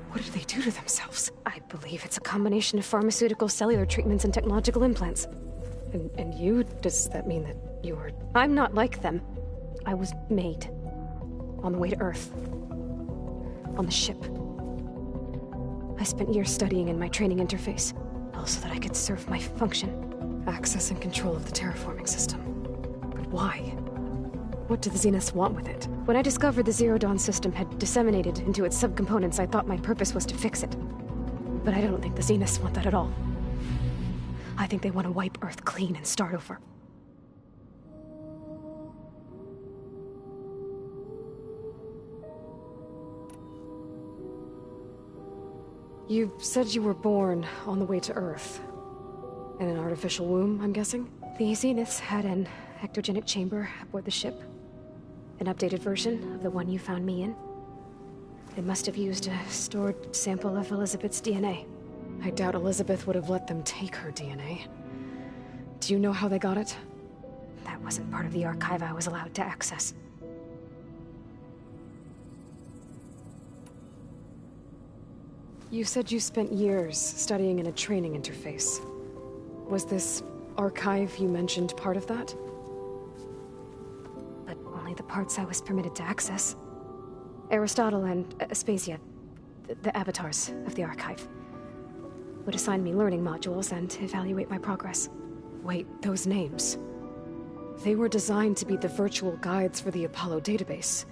What did they do to themselves? I believe it's a combination of pharmaceutical, cellular treatments, and technological implants. And you? Does that mean that you were... I'm not like them. I was made. On the way to Earth. On the ship. I spent years studying in my training interface, all so that I could serve my function. Access and control of the terraforming system. But why? What do the Zeniths want with it? When I discovered the Zero Dawn system had disseminated into its subcomponents, I thought my purpose was to fix it. But I don't think the Zeniths want that at all. I think they want to wipe Earth clean and start over. You said you were born on the way to Earth. In an artificial womb, I'm guessing? The Zeniths had an ectogenic chamber aboard the ship. An updated version of the one you found me in. They must have used a stored sample of Elizabeth's DNA. I doubt Elizabeth would have let them take her DNA. Do you know how they got it? That wasn't part of the archive I was allowed to access. You said you spent years studying in a training interface. Was this archive you mentioned part of that? But only the parts I was permitted to access. Aristotle and Aspasia, the avatars of the archive, would assign me learning modules and evaluate my progress. Wait, those names. They were designed to be the virtual guides for the Apollo database,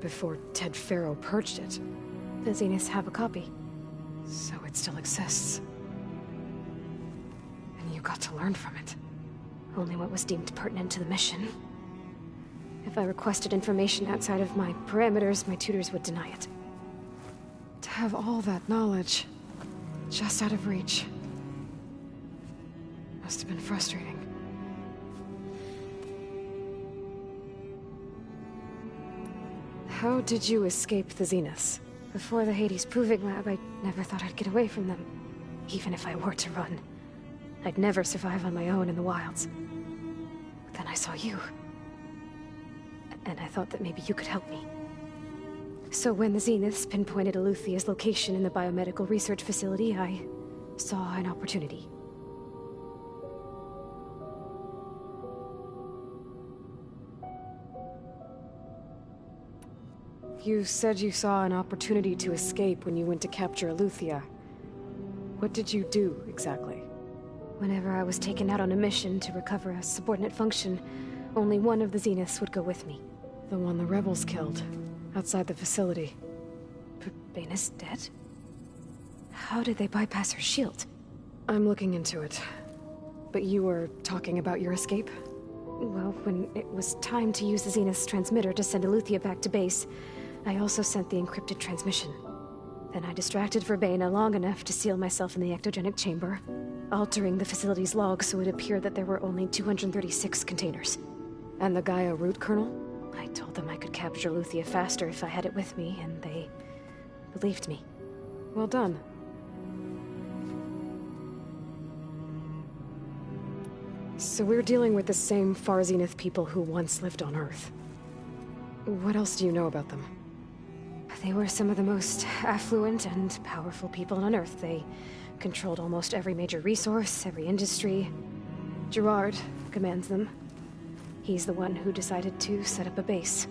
before Ted Faro purged it. The Zeniths have a copy, so it still exists. And you got to learn from it. Only what was deemed pertinent to the mission. If I requested information outside of my parameters, my tutors would deny it. To have all that knowledge, just out of reach, must have been frustrating. How did you escape the Zeniths? Before the Hades Proving Lab, I never thought I'd get away from them. Even if I were to run, I'd never survive on my own in the wilds. But then I saw you. And I thought that maybe you could help me. So when the Zeniths pinpointed Eluthia's location in the biomedical research facility, I saw an opportunity. You said you saw an opportunity to escape when you went to capture Eluthia. What did you do, exactly? Whenever I was taken out on a mission to recover a subordinate function, only one of the Zeniths would go with me. The one the rebels killed, outside the facility. But Baina's dead? How did they bypass her shield? I'm looking into it. But you were talking about your escape? Well, when it was time to use the Zenith's transmitter to send Eluthia back to base, I also sent the encrypted transmission. Then I distracted Verbena long enough to seal myself in the ectogenic chamber, altering the facility's log so it appeared that there were only 236 containers. And the Gaia root kernel? I told them I could capture Eluthia faster if I had it with me, and they believed me. Well done. So we're dealing with the same Far Zenith people who once lived on Earth. What else do you know about them? They were some of the most affluent and powerful people on Earth. They controlled almost every major resource, every industry. Gerard commands them. He's the one who decided to set up a base.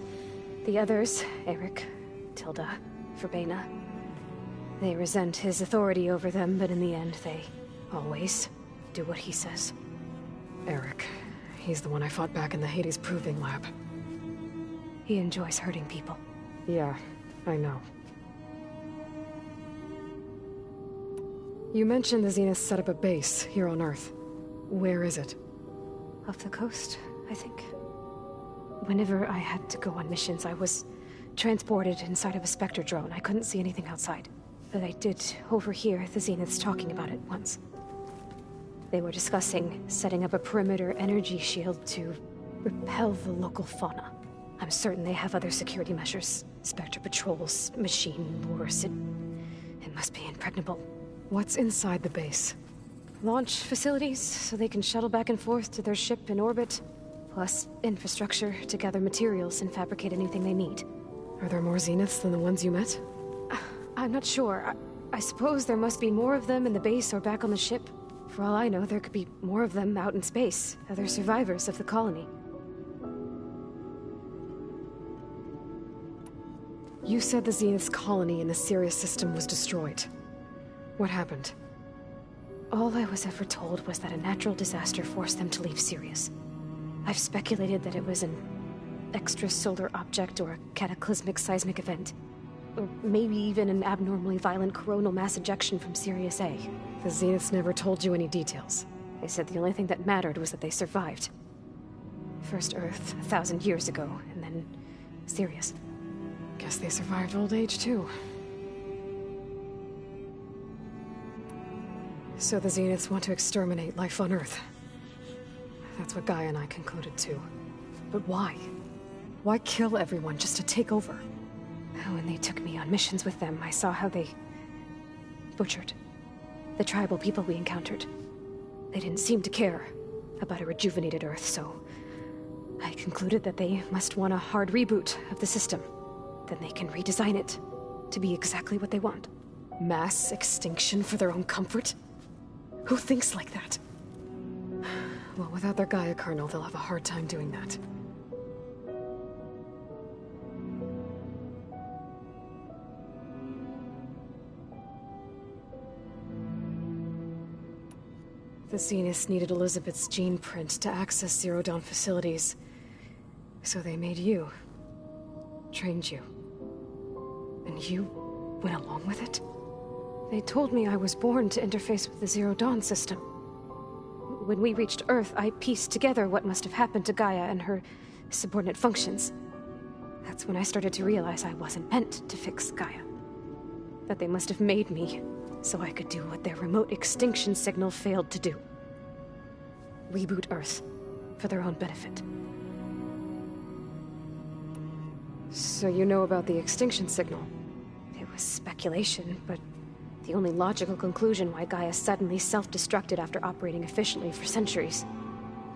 The others, Eric, Tilda, Verbena, they resent his authority over them, but in the end, they always do what he says. Eric, he's the one I fought back in the Hades Proving Lab. He enjoys hurting people. Yeah, I know. You mentioned the Zeniths set up a base here on Earth. Where is it? Off the coast, I think. Whenever I had to go on missions, I was transported inside of a Spectre drone. I couldn't see anything outside. But I did overhear the Zeniths talking about it once. They were discussing setting up a perimeter energy shield to repel the local fauna. I'm certain they have other security measures. Spectre patrols, machine wars. It must be impregnable. What's inside the base? Launch facilities, so they can shuttle back and forth to their ship in orbit. Plus, infrastructure to gather materials and fabricate anything they need. Are there more Zeniths than the ones you met? I'm not sure. I suppose there must be more of them in the base or back on the ship. For all I know, there could be more of them out in space, other survivors of the colony. You said the Zenith's colony in the Sirius system was destroyed. What happened? All I was ever told was that a natural disaster forced them to leave Sirius. I've speculated that it was an extrasolar object or a cataclysmic seismic event. Or maybe even an abnormally violent coronal mass ejection from Sirius A. The Zeniths never told you any details. They said the only thing that mattered was that they survived. First Earth, 1,000 years ago, and then Sirius. Guess they survived old age, too. So the Zeniths want to exterminate life on Earth. That's what Gaia and I concluded, too. But why? Why kill everyone just to take over? When they took me on missions with them, I saw how they butchered the tribal people we encountered. They didn't seem to care about a rejuvenated Earth, so I concluded that they must want a hard reboot of the system. Then they can redesign it to be exactly what they want. Mass extinction for their own comfort? Who thinks like that? Well, without their Gaia kernel, they'll have a hard time doing that. The Zeniths needed Elizabeth's gene print to access Zero Dawn facilities. So they made you. Trained you. And you went along with it? They told me I was born to interface with the Zero Dawn system. When we reached Earth, I pieced together what must have happened to Gaia and her subordinate functions. That's when I started to realize I wasn't meant to fix Gaia. That they must have made me so I could do what their remote extinction signal failed to do. Reboot Earth, for their own benefit. So you know about the extinction signal? It was speculation, but the only logical conclusion why Gaia suddenly self-destructed after operating efficiently for centuries.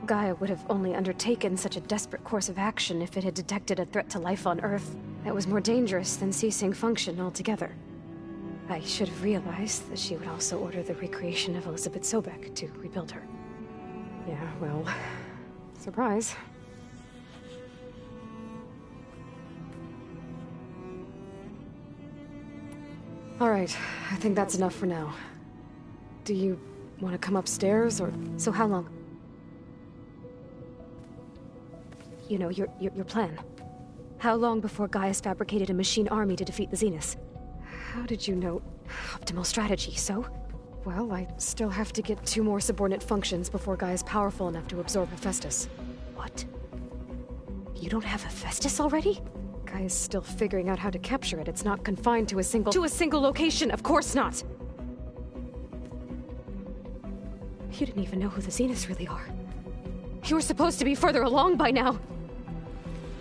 Gaia would have only undertaken such a desperate course of action if it had detected a threat to life on Earth that was more dangerous than ceasing function altogether. I should have realized that she would also order the recreation of Elizabeth Sobek to rebuild her. Yeah, well, surprise. All right, I think that's enough for now. Do you want to come upstairs, or... So how long? You know, your plan. How long before Gaia's fabricated a machine army to defeat the Zeniths? How did you know? Optimal strategy, so? Well, I still have to get 2 more subordinate functions before Gaia's powerful enough to absorb Hephaestus. What? You don't have Hephaestus already? Gaia's still figuring out how to capture it. It's not confined to a single... To a single location, of course not! You didn't even know who the Zeniths really are. You were supposed to be further along by now.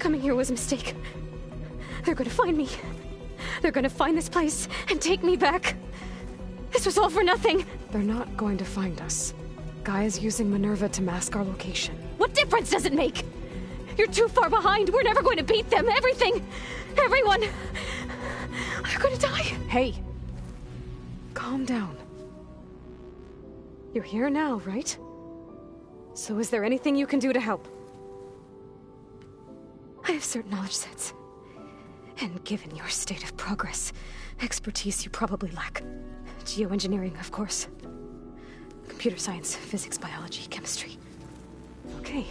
Coming here was a mistake. They're gonna find me. They're gonna find this place and take me back. This was all for nothing. They're not going to find us. Gaia's using Minerva to mask our location. What difference does it make? You're too far behind. We're never going to beat them. Everything. Everyone. They're gonna die. Hey. Calm down. You're here now, right? So is there anything you can do to help? I have certain knowledge sets. And given your state of progress, expertise you probably lack. Geoengineering, of course. Computer science, physics, biology, chemistry. Okay.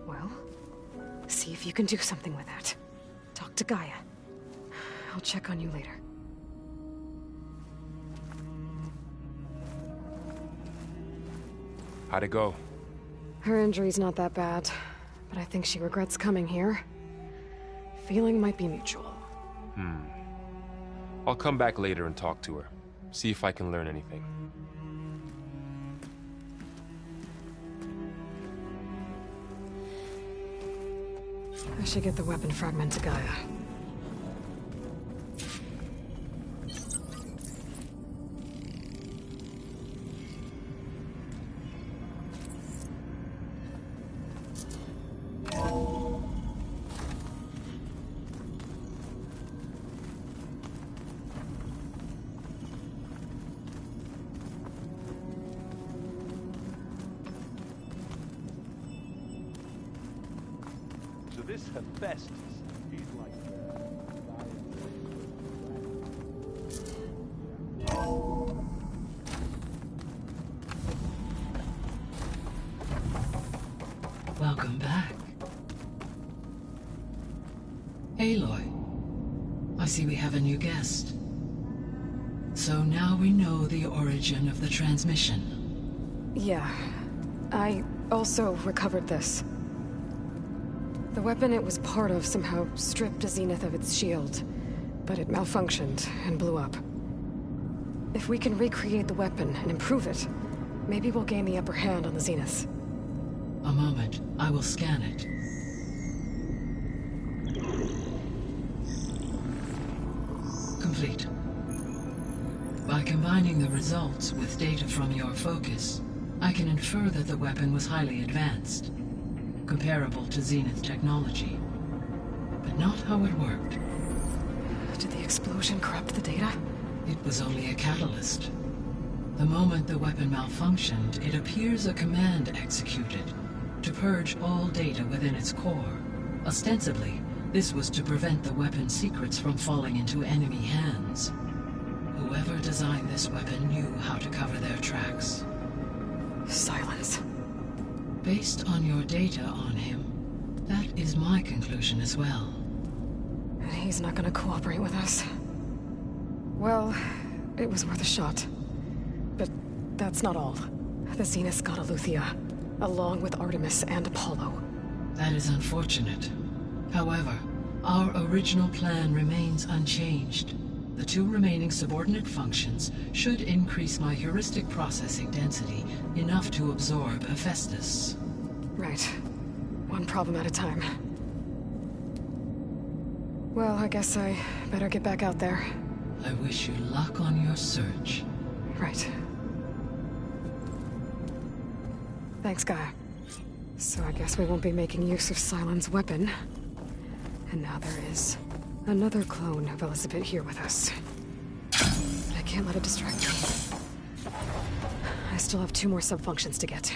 Well, see if you can do something with that. Talk to Gaia. I'll check on you later. How'd it go? Her injury's not that bad, but I think she regrets coming here. Feeling might be mutual. I'll come back later and talk to her. See if I can learn anything. I should get the weapon fragment to Gaia. So this Hephaestus is like Welcome back. Aloy, I see we have a new guest. So now we know the origin of the transmission. Yeah. I also recovered this. The weapon it was part of somehow stripped Zenith of its shield, but it malfunctioned and blew up. If we can recreate the weapon and improve it, maybe we'll gain the upper hand on the Zeniths. A moment. I will scan it. Complete. By combining the results with data from your focus, I can infer that the weapon was highly advanced, comparable to Zenith technology, but not how it worked. Did the explosion corrupt the data? It was only a catalyst. The moment the weapon malfunctioned, it appears a command executed to purge all data within its core. Ostensibly, this was to prevent the weapon's secrets from falling into enemy hands. Whoever designed this weapon knew how to cover their tracks. Silence. Based on your data on him, that is my conclusion as well. And he's not gonna cooperate with us. Well, it was worth a shot. But that's not all. The Zeniths got Eleuthia, along with Artemis and Apollo. That is unfortunate. However, our original plan remains unchanged. The 2 remaining subordinate functions should increase my heuristic processing density enough to absorb Hephaestus. Right. One problem at a time. Well, I guess I better get back out there. I wish you luck on your search. Right. Thanks, Gaia. So I guess we won't be making use of Cylon's weapon. And now there is another clone of Elizabeth here with us. But I can't let it distract me. I still have 2 more sub-functions to get.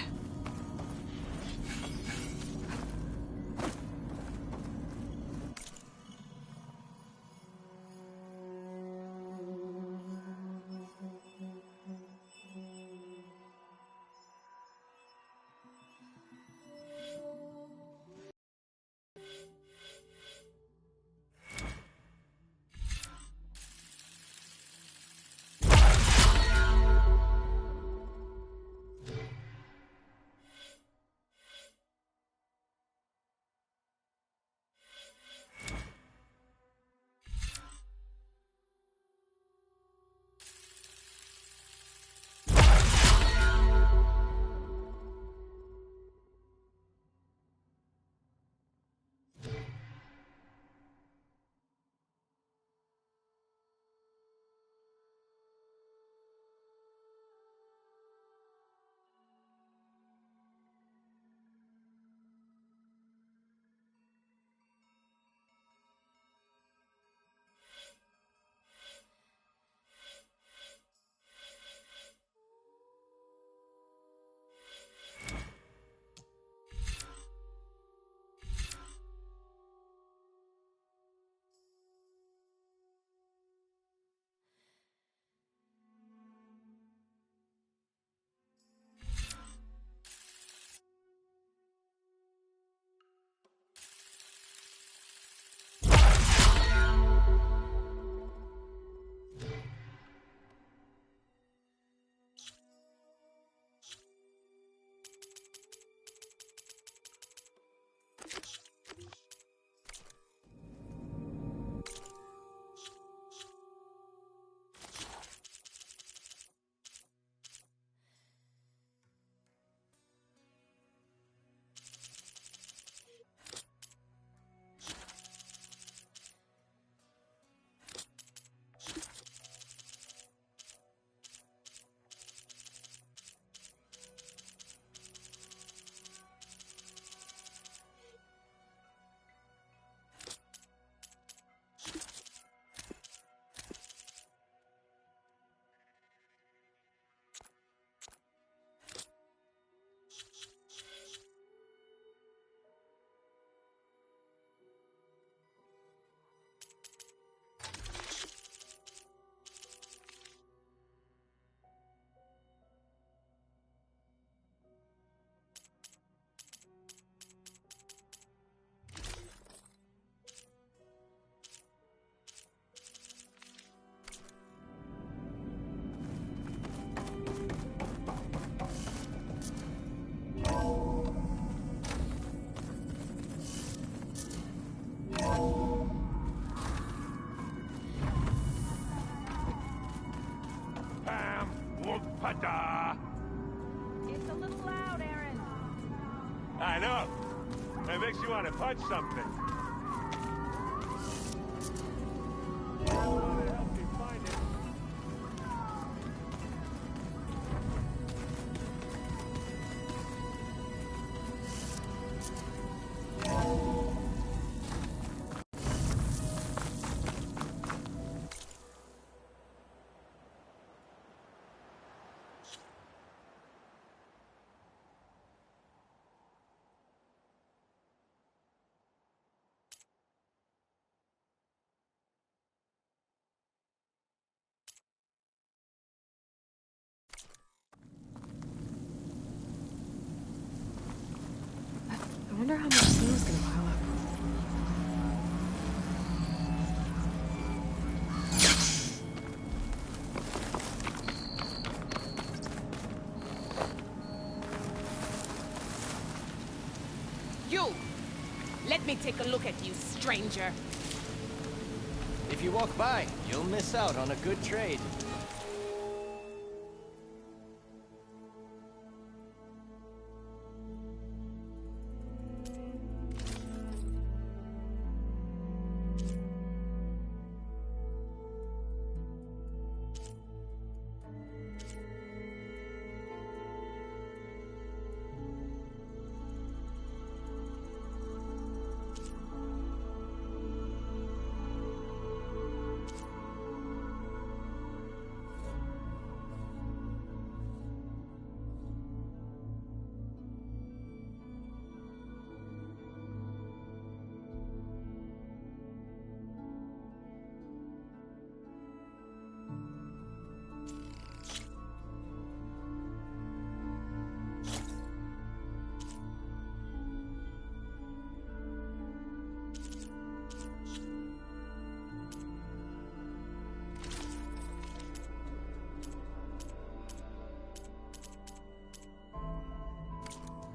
It's a little loud, Aaron. I know. It makes you want to punch something. I want to help you find it. I wonder how much snow's gonna pile up. You! Let me take a look at you, stranger. If you walk by, you'll miss out on a good trade.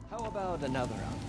How about another outfit?